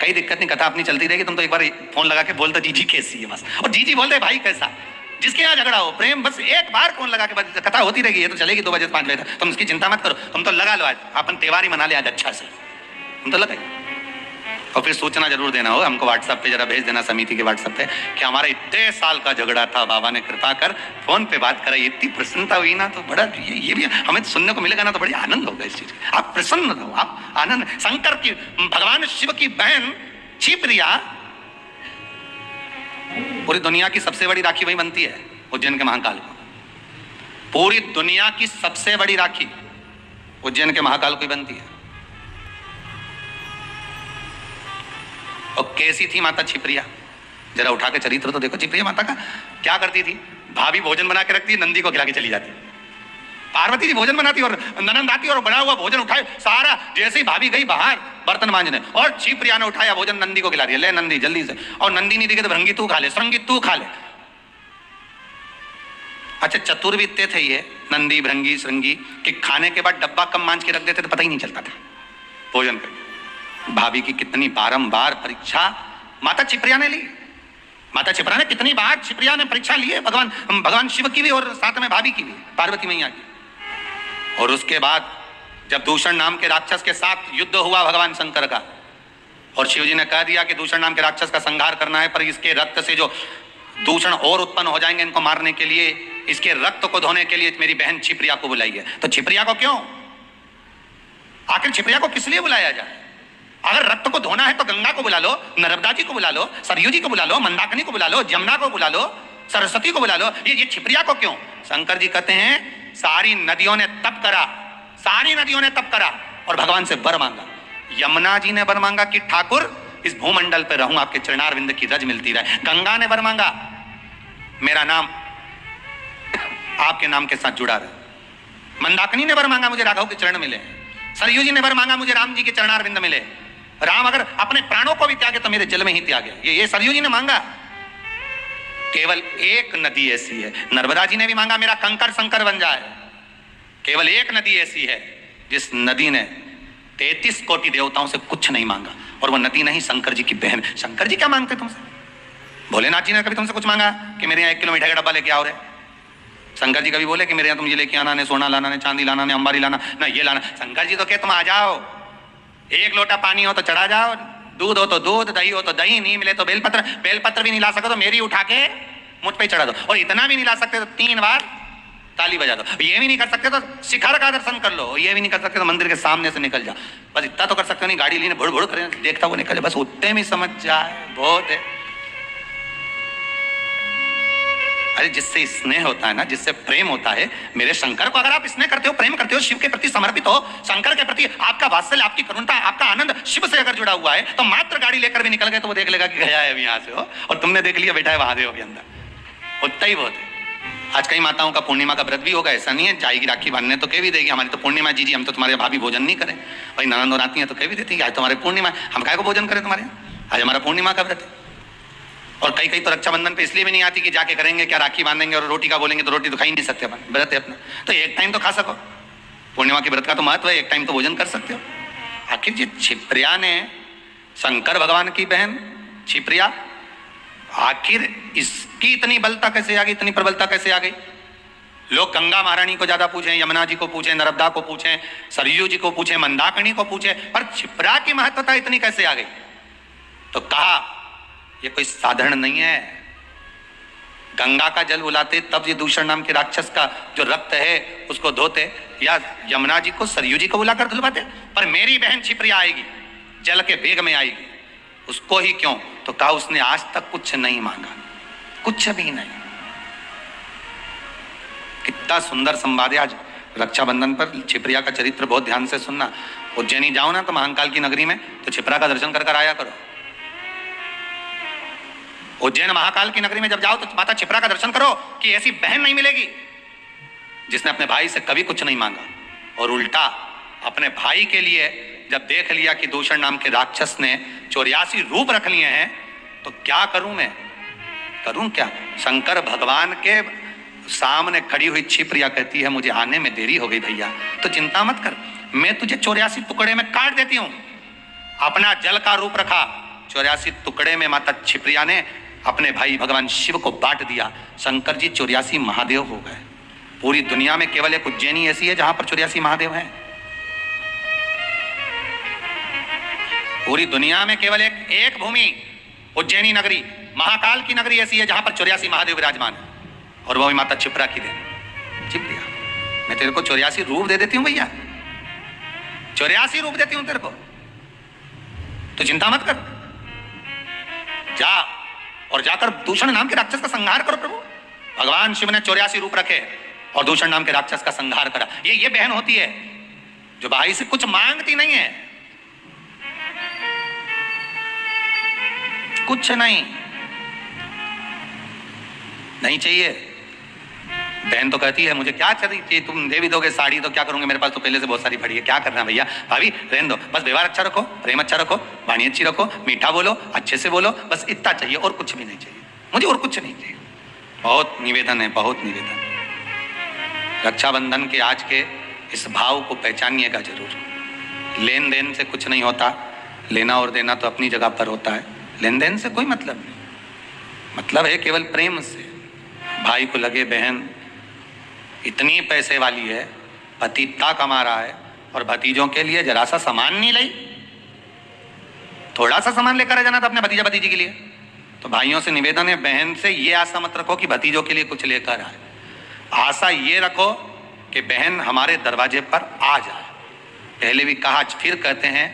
[SPEAKER 1] कई दिक्कत नहीं, कथा अपनी चलती रहेगी, तुम तो एक बार फोन लगा के बोल दो जीजी कैसी है बस, और जीजी बोल दे भाई कैसा, जिसके यहाँ झगड़ा हो प्रेम, बस एक बार फोन लगा के बस कथा होती रहेगी, ये तो चलेगी 2 बजे से 5 बजे तक, तुम इसकी चिंता मत करो, तुम तो लगा लो, आज अपन त्योहार ही मना ले आज अच्छा से, तुम तो लगाए। और फिर सूचना जरूर देना हो हमको, व्हाट्सएप पे जरा भेज देना, समिति के व्हाट्सएप पे कि हमारा इतने साल का झगड़ा था, बाबा ने कृपा कर फोन पे बात कराई, इतनी प्रसन्नता हुई ना, तो बड़ा ये भी हमें सुनने को मिलेगा ना, तो बड़ी आनंद होगा इस चीज। आप प्रसन्न हो, आप आनंद। शंकर की, भगवान शिव की बहन क्षिप्रिया, पूरी दुनिया की सबसे बड़ी राखी वही बनती है उज्जैन के महाकाल को, पूरी दुनिया की सबसे बड़ी राखी उज्जैन के महाकाल को ही बनती है। और कैसी थी माता क्षिप्रिया, जरा उठा के चरित्र तो देखो क्षिप्रिया माता का। क्या करती थी, भाभी भोजन बना के रखती, नंदी को खिला के चली जाती, पार्वती जी भोजन बनाती और ननंद आती और बना हुआ भोजन उठाए सारा, जैसे ही भाभी गई बाहर बर्तन मांजने और क्षिप्रिया ने उठाया भोजन नंदी को खिला दिया, ले नंदी जल्दी से, और नंदी नहीं दिखे तो भृंगी तू खा ले, श्रृंगी तू खा ले। अच्छा चतुर्वित्ते थे ये नंदी भृंगी श्रृंगी, कि खाने के बाद डब्बा कम मांझ के रख देते तो पता ही नहीं चलता था भोजन का। भाभी की कितनी बारंबार परीक्षा माता क्षिप्रिया ने ली, माता क्षिप्रिया ने कितनी बार क्षिप्रिया ने परीक्षा ली है, भगवान शिव की भी और साथ में भाभी की भी, पार्वती मैया की। और उसके बाद जब दूषण नाम के राक्षस के साथ युद्ध हुआ भगवान शंकर का, और शिव जी ने कह दिया कि दूषण नाम के राक्षस का संहार करना है, पर इसके रक्त से जो दूषण और उत्पन्न हो जाएंगे, इनको मारने के लिए, इसके रक्त को धोने के लिए मेरी बहन छिप्रिया को बुलाई है। तो छिप्रिया को क्यों, आखिर छिप्रिया को किस लिए बुलाया जाए? अगर रक्त को धोना है तो गंगा को बुला लो, नर्मदा जी को बुला लो, सरयू जी को बुला लो, मंदाकिनी को बुला लो, जमुना को बुला लो, सरस्वती को बुला लो, ये छिप्रिया को क्यों? शंकर जी कहते हैं सारी नदियों ने तप करा, सारी नदियों ने तप करा और भगवान से वर मांगा। यमुना जी ने वर मांगा कि ठाकुर इस भूमंडल पर रहूं, आपके चरणारविंद की रज मिलती रहे। गंगा ने वर मांगा मेरा नाम आपके नाम के साथ जुड़ा रहे। मंदाकिनी ने वर मांगा मुझे राघव के चरण मिले। सरयू जी ने वर मांगा मुझे राम जी के चरणारविंद मिले। राम अगर अपने प्राणों को भी त्यागे तो मेरे जल में ही त्यागे, ये सरयू जी ने मांगा। केवल एक नदी ऐसी है, नर्मदा जी ने भी मांगा मेरा कंकर शंकर बन जाए। केवल एक नदी ऐसी है जिस नदी ने 33 कोटि देवताओं से कुछ नहीं मांगा, और वो नदी नहीं शंकर जी की बहन। शंकर जी क्या मांगते तुमसे? भोलेनाथ जी ने कभी तुमसे कुछ मांगा कि मेरे यहाँ 1 किलो मीठा का डब्बा लेके आओ रे? शंकर जी कभी बोले कि मेरे यहाँ तुम ये लेके आना, ने सोना लाना, ने चांदी लाना, ने अंबारी लाना, ना ये लाना? शंकर जी तो कहे तुम आ जाओ, 1 लोटा पानी हो तो चढ़ा जाओ, दूध हो तो दूध, दही हो तो दही, नहीं मिले तो बेलपत्र भी नहीं ला सको तो मेरी उठा के मुझ पे चढ़ा दो, और इतना भी नहीं ला सकते तो 3 बार ताली बजा दो, ये भी नहीं कर सकते तो शिखर का दर्शन कर लो, ये भी नहीं कर सकते तो मंदिर के सामने से निकल जाओ। बस इतना तो कर सकते हो, नहीं गाड़ी लेने भुड़ भुड़ करें देखता वो निकल जाए, बस उतने में समझ जाए बहुत है। अरे जिससे स्नेह होता है ना, जिससे प्रेम होता है, मेरे शंकर को अगर आप स्नेह करते हो, प्रेम करते हो, शिव के प्रति समर्पित हो, शंकर के प्रति आपका वात्सल्य, आपकी करुणता, आपका आनंद शिव से अगर जुड़ा हुआ है, तो मात्र गाड़ी लेकर भी निकल गए तो वो देख लेगा कि गया है अभी यहाँ से हो, और तुमने देख लिया बैठा है महादेव के अंदर, उतना ही बहुत है। आज कई माताओं का पूर्णिमा का व्रत भी होगा, ऐसा नहीं है जाएगी राखी बांधने तो कह भी देगी हमारी तो पूर्णिमा, जी जी हम तो तुम्हारे भाभी भोजन नहीं करें, भाई ननद और आती हैं तो कह भी देती है आज तुम्हारे पूर्णिमा, हम काय को भोजन करें तुम्हारे, आज हमारा पूर्णिमा का व्रत है। और कई कई तो रक्षाबंधन पे इसलिए भी नहीं आती कि जाके करेंगे क्या, राखी बांधेंगे और रोटी का बोलेंगे तो रोटी तो खा ही नहीं सकते अपन, व्रत है अपना, तो एक टाइम तो खा सको। पूर्णिमा के व्रत का तो महत्व है, एक टाइम तो भोजन कर सकते हो। आखिर जी छिप्रिया ने, शंकर भगवान की बहन छिप्रिया, आखिर इसकी इतनी बलता कैसे आ गई, इतनी प्रबलता कैसे आ गई? लोग गंगा महारानी को ज्यादा पूछें, यमुना जी को पूछें, नर्मदा को पूछें, सरयू जी को पूछें, मंदाकिनी को पूछें, पर छिप्रा की महत्वता इतनी कैसे आ गई? तो कहा ये कोई साधारण नहीं है। गंगा का जल उलाते तब ये दूषण नाम के राक्षस का जो रक्त है उसको धोते, या यमुना जी को सरयू जी को बुलाकर धुलवाते, पर मेरी बहन छिप्रिया आएगी, जल के वेग में आएगी, उसको ही क्यों? तो कहा उसने आज तक कुछ नहीं मांगा, कुछ भी नहीं। कितना सुंदर संवाद है। आज रक्षाबंधन पर छिप्रिया का चरित्र बहुत ध्यान से सुनना। उज्जैनी जाओ ना तो महाकाल की नगरी में, तो छिप्रा का दर्शन कर आया करो। उज्जैन महाकाल की नगरी में जब जाओ तो माता छिप्रा का दर्शन करो कि ऐसी बहन नहीं मिलेगी जिसने अपने भाई से कभी कुछ नहीं मांगा, और उल्टा अपने भाई के लिए जब देख लिया कि दूषण नाम के राक्षस ने 84 रूप रख लिए हैं, तो क्या करूं मैं, करूं क्या? शंकर भगवान के सामने खड़ी हुई छिप्रिया कहती है मुझे आने में देरी हो गई भैया, तो चिंता मत कर, मैं तुझे 84 टुकड़े में काट देती हूं। अपना जल का रूप रखा, 84 टुकड़े में माता छिप्रिया ने अपने भाई भगवान शिव को बांट दिया। शंकर जी 84 महादेव हो गए। पूरी दुनिया में केवल एक उज्जैनी ऐसी है जहां पर 84 महादेव हैं। पूरी दुनिया में केवल एक भूमि उज्जैनी नगरी, महाकाल की नगरी ऐसी है जहां पर 84 महादेव विराजमान है, और वो भी माता छिप्रा की देन। छिप्रिया मैं तेरे को 84 रूप दे देती हूं भैया, 84 रूप देती हूं तेरे को, तो चिंता मत कर, जा और जाकर दूषण नाम के राक्षस का संहार करो। प्रभु भगवान शिव ने 84 रूप रखे और दूषण नाम के राक्षस का संहार करा। ये बहन होती है जो भाई से कुछ मांगती नहीं है, कुछ नहीं चाहिए। बहन तो कहती है मुझे क्या चाहिए, तुम दे भी दोगे साड़ी तो क्या करूंगे, मेरे पास तो पहले से बहुत सारी पड़ी है, क्या करना भैया, भाभी रहने दो, बस व्यवहार अच्छा रखो, प्रेम अच्छा रखो, वाणी अच्छी रखो, मीठा बोलो, अच्छे से बोलो, बस इतना चाहिए और कुछ भी नहीं चाहिए मुझे, और कुछ नहीं चाहिए। बहुत निवेदन है, बहुत निवेदन। रक्षाबंधन के आज के इस भाव को पहचानिएगा जरूर। लेन देन से कुछ नहीं होता, लेना और देना तो अपनी जगह पर होता है, लेन देन से कोई मतलब नहीं, मतलब है केवल प्रेम से। भाई को लगे बहन इतनी पैसे वाली है, पति इतना कमा रहा है, और भतीजों के लिए जरा सा सामान नहीं लाई, थोड़ा सा सामान लेकर आ जाना था अपने भतीजा भतीजी के लिए। तो भाइयों से निवेदन है, बहन से ये आशा मत रखो कि भतीजों के लिए कुछ लेकर आए, आशा ये रखो कि बहन हमारे दरवाजे पर आ जाए। पहले भी कहा, फिर कहते हैं,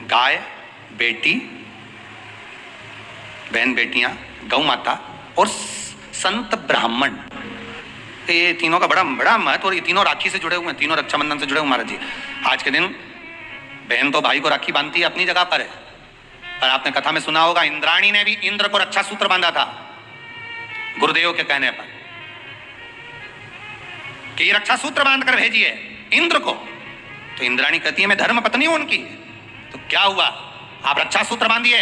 [SPEAKER 1] गाय, बेटी, बहन बेटियां, गौ माता और संत ब्राह्मण, ये तीनों का बड़ा बड़ा महत्व। और ये तीनों राखी से जुड़े हुए हैं, तीनों रक्षाबंधन से जुड़े हुए महाराज जी। आज के दिन बहन तो भाई को राखी बांधती है, अपनी जगह पर है, पर आपने कथा में सुना होगा इंद्राणी ने भी इंद्र को रक्षा सूत्र बांधा था गुरुदेव के कहने पर कि रक्षा सूत्र बांध कर भेजिए इंद्र को। तो इंद्राणी कहती है मैं धर्म पत्नी हूं उनकी। तो क्या हुआ, आप रक्षा सूत्र बांधिए।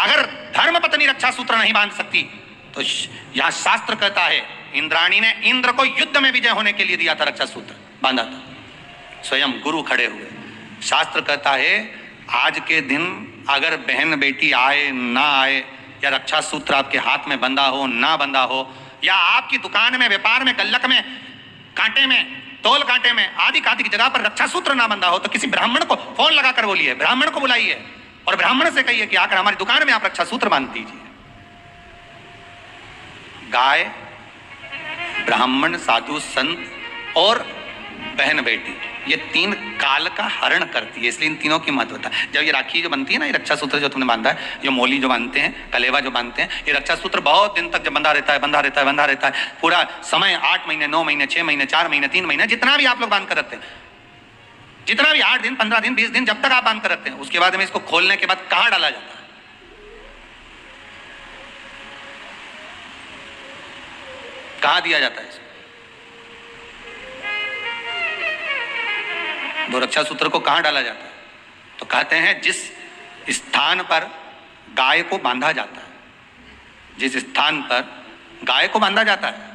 [SPEAKER 1] अगर धर्म पत्नी रक्षा सूत्र नहीं बांध सकती तो यहां शास्त्र कहता है इंद्राणी ने इंद्र को युद्ध में विजय होने के लिए दिया था, रक्षा सूत्र बांधा था, स्वयं गुरु खड़े हुए। शास्त्र कहता है आज के दिन अगर बहन बेटी आए ना आए, या रक्षा सूत्र आपके हाथ में बंधा हो ना बंधा हो, या आपकी दुकान में, व्यापार में, गल्लक में, कांटे में, तोल कांटे में आदि आदि जगह पर रक्षा सूत्र ना बंधा हो, तो किसी ब्राह्मण को फोन लगाकर बोलिए, ब्राह्मण को बुलाइए और ब्राह्मण से कहिए कि आकर हमारी दुकान में आप रक्षा सूत्र बांध दीजिए। गाय, ब्राह्मण, साधु, संत और बहन बेटी, ये तीन काल का हरण करती है, इसलिए इन तीनों की महत्वता। जब ये राखी जो बनती है ना, ये रक्षा सूत्र जो तुमने बांधा है, ये मोली जो बांधते हैं, कलेवा जो बांधते हैं, ये रक्षा सूत्र बहुत दिन तक जब बंधा रहता है, बंधा रहता है, बंधा रहता है, पूरा समय 8 महीने, 9 महीने, 6 महीने, 4 महीने, 3 महीने, जितना भी आप लोग बांध कर रखते हैं, जितना भी 8 दिन, 15 दिन, 20 दिन, जब तक आप बांध कर रखते हैं, उसके बाद में इसको खोलने के बाद कहां डाला जाता है? कहां दिया जाता है? दो रक्षा सूत्र को कहां डाला जाता है? तो कहते हैं जिस स्थान पर गाय को बांधा जाता है, जिस स्थान पर गाय को बांधा जाता है,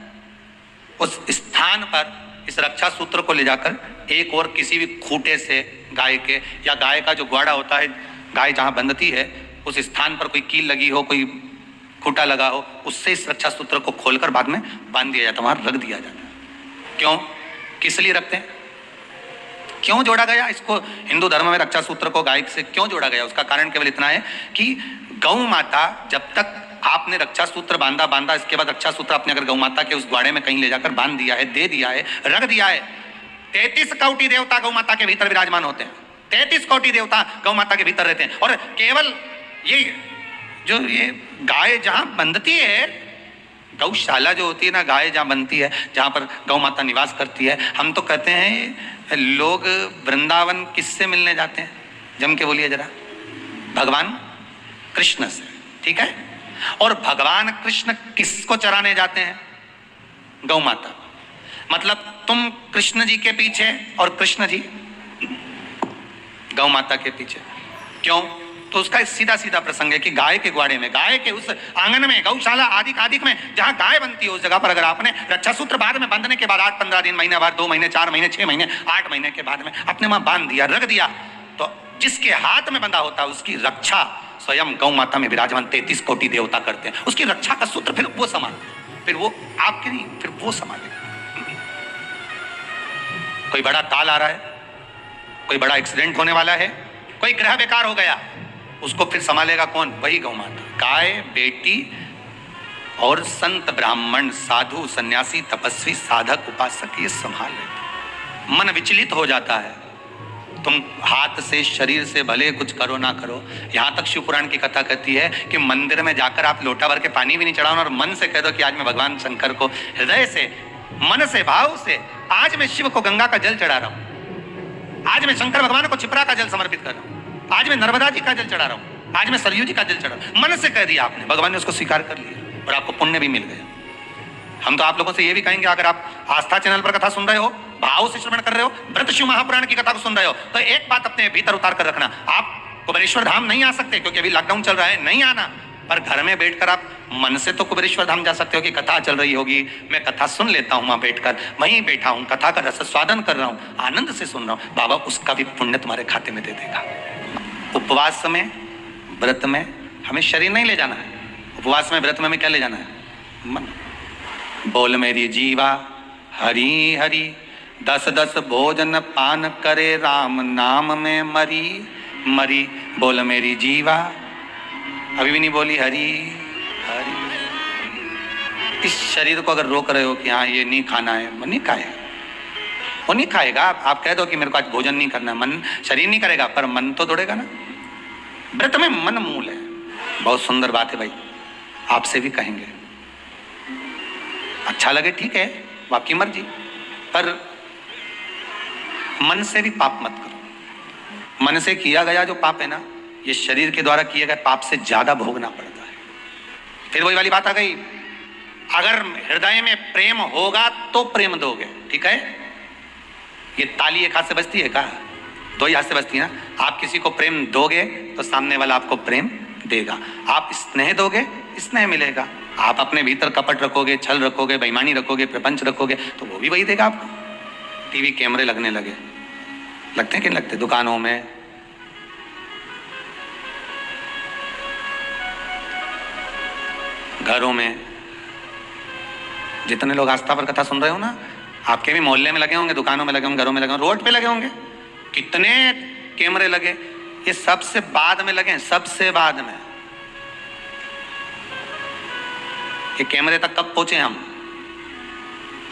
[SPEAKER 1] उस स्थान पर इस रक्षा सूत्र को ले जाकर एक और किसी भी खूंटे से गाय के, या गाय का जो ग्वाड़ा होता है, गाय जहां बंधती है उस स्थान पर कोई कील लगी हो, कोई खूंटा लगा हो, उससे इस रक्षा सूत्र को खोलकर बाद में बांध दिया जाता है, वहां रख दिया जाता है। क्यों, किस लिए रखते हैं, क्यों जोड़ा गया इसको हिंदू धर्म में रक्षा सूत्र को गाय से क्यों जोड़ा गया? उसका कारण केवल इतना है कि गौ माता, जब तक आपने रक्षा सूत्र बांधा, इसके बाद रक्षा सूत्र आपने अगर गौ माता के उस ग्वाड़े में कहीं ले जाकर बांध दिया है, दे दिया है, रख दिया है, 33 कोटि देवता गौ माता के भीतर विराजमान होते हैं, 33 कोटि देवता गौ माता के भीतर रहते हैं। और केवल ये जो ये गाय जहां बंधती है, गौशाला जो होती है ना, गाय जहां बनती है, जहां पर गौ माता निवास करती है, हम तो कहते हैं लोग वृंदावन किससे मिलने जाते हैं? जम के बोलिए जरा, भगवान कृष्ण से, ठीक है। और भगवान कृष्ण किसको चराने जाते हैं? गौ माता। मतलब तुम कृष्ण जी के पीछे और कृष्ण जी गौ माता के पीछे। क्यों? तो उसका सीधा सीधा प्रसंग है कि गाय के ग्वाड़े में, गाय के उस आंगन में, गौशाला आदि आदि में जहां गाय बनती है, उस जगह पर अगर आपने रक्षा सूत्र बाद में बांधने के बाद 8-15 दिन, महीने बाद, 2 महीने, 4 महीने, 6 महीने, 8 महीने के बाद में अपने वहां बांध दिया, रख दिया, तो जिसके हाथ में बंधा होता है उसकी रक्षा स्वयं गौ माता में विराजमान 33 कोटि देवता करते हैं। उसकी रक्षा का सूत्र फिर वो संभालते, फिर वो आपके नहीं, फिर वो संभाले। कोई बड़ा काल आ रहा है, कोई बड़ा एक्सीडेंट होने वाला है, कोई ग्रह बेकार हो गया, उसको फिर संभालेगा कौन? वही गौ माता। गाय, बेटी और संत, ब्राह्मण, साधु, सन्यासी, तपस्वी, साधक, उपासक ये संभाल लेते। मन विचलित हो जाता है, तुम हाथ से, शरीर से भले कुछ करो ना करो। यहां तक शिव पुराण की कथा कहती है कि मंदिर में जाकर आप लोटा भर के पानी भी नहीं चढ़ाओ और मन से कह दो कि आज मैं भगवान शंकर को हृदय से, मन से, भाव से, आज मैं शिव को गंगा का जल चढ़ा रहा हूं, आज मैं शंकर भगवान को क्षिप्रा का जल समर्पित कर रहा हूं, आज मैं नर्मदा जी का जल चढ़ा रहा हूं, आज मैं सरयू जी का जल चढ़ा रहा हूं। मन से कह दिया आपने, भगवान ने उसको स्वीकार कर लिया और आपको पुण्य भी मिल गया। हम तो आप लोगों से ये भी कहेंगे, अगर आप आस्था चैनल पर कथा सुन रहे हो, भाव से श्रवण कर रहे हो, व्रत शिव महापुराण की कथा को सुन रहे हो, तो एक बात अपने भीतर उतार कर रखना, आप कुबेरेश्वर धाम नहीं आ सकते क्योंकि अभी लॉकडाउन चल रहा है, नहीं आना, पर घर में बैठकर आप मन से तो कुबेरेश्वर धाम जा सकते हो कि कथा चल रही होगी, मैं कथा सुन लेता हूं, वहां बैठकर वहीं बैठा हूं, कथा का रस स्वादन कर रहा हूं, आनंद से सुन रहा हूं, बाबा उसका भी पुण्य तुम्हारे खाते में दे देगा। उपवास में, व्रत में हमें शरीर नहीं ले जाना है, उपवास में, व्रत में हमें क्या ले जाना है? मन। बोल मेरी जीवा हरि हरि, दस दस भोजन पान करे राम नाम में मरी मरी, बोल मेरी जीवा, अभी भी नहीं बोली हरी हरी। इस शरीर को अगर रोक रहे हो कि हाँ ये नहीं खाना है, मन नहीं खाएगा, वो नहीं खाएगा। आप कह दो कि मेरे को आज भोजन नहीं करना, मन शरीर नहीं करेगा पर मन तो दौड़ेगा ना। व्रत में मन मूल है। बहुत सुंदर बात है भाई, आपसे भी कहेंगे, अच्छा लगे ठीक है, आपकी मर्जी, पर मन से भी पाप मत करो। मन से किया गया जो पाप है ना, ये शरीर के द्वारा किए गए पाप से ज्यादा भोगना पड़ता है। फिर वही वाली बात आ गई, अगर हृदय में प्रेम होगा तो प्रेम दोगे, ठीक है। ये ताली एक हाथ से बजती है, कहा दो ही हाथ से बजती है ना। आप किसी को प्रेम दोगे तो सामने वाला आपको प्रेम देगा। आप स्नेह दोगे, स्नेह मिलेगा। आप अपने भीतर कपट रखोगे, छल रखोगे, बेईमानी रखोगे, प्रपंच रखोगे, तो वो भी वही देगा आपको। टीवी कैमरे लगने लगे, लगते हैं कि लगते, दुकानों में, घरों में, जितने लोग आस्था पर कथा सुन रहे हो ना, आपके भी मोहल्ले में लगे होंगे, दुकानों में लगे होंगे, घरों में लगे होंगे, रोड पे लगे होंगे, कितने कैमरे लगे। ये सबसे बाद में लगे हैं, सबसे बाद में। ये कैमरे तक कब पहुंचे हम,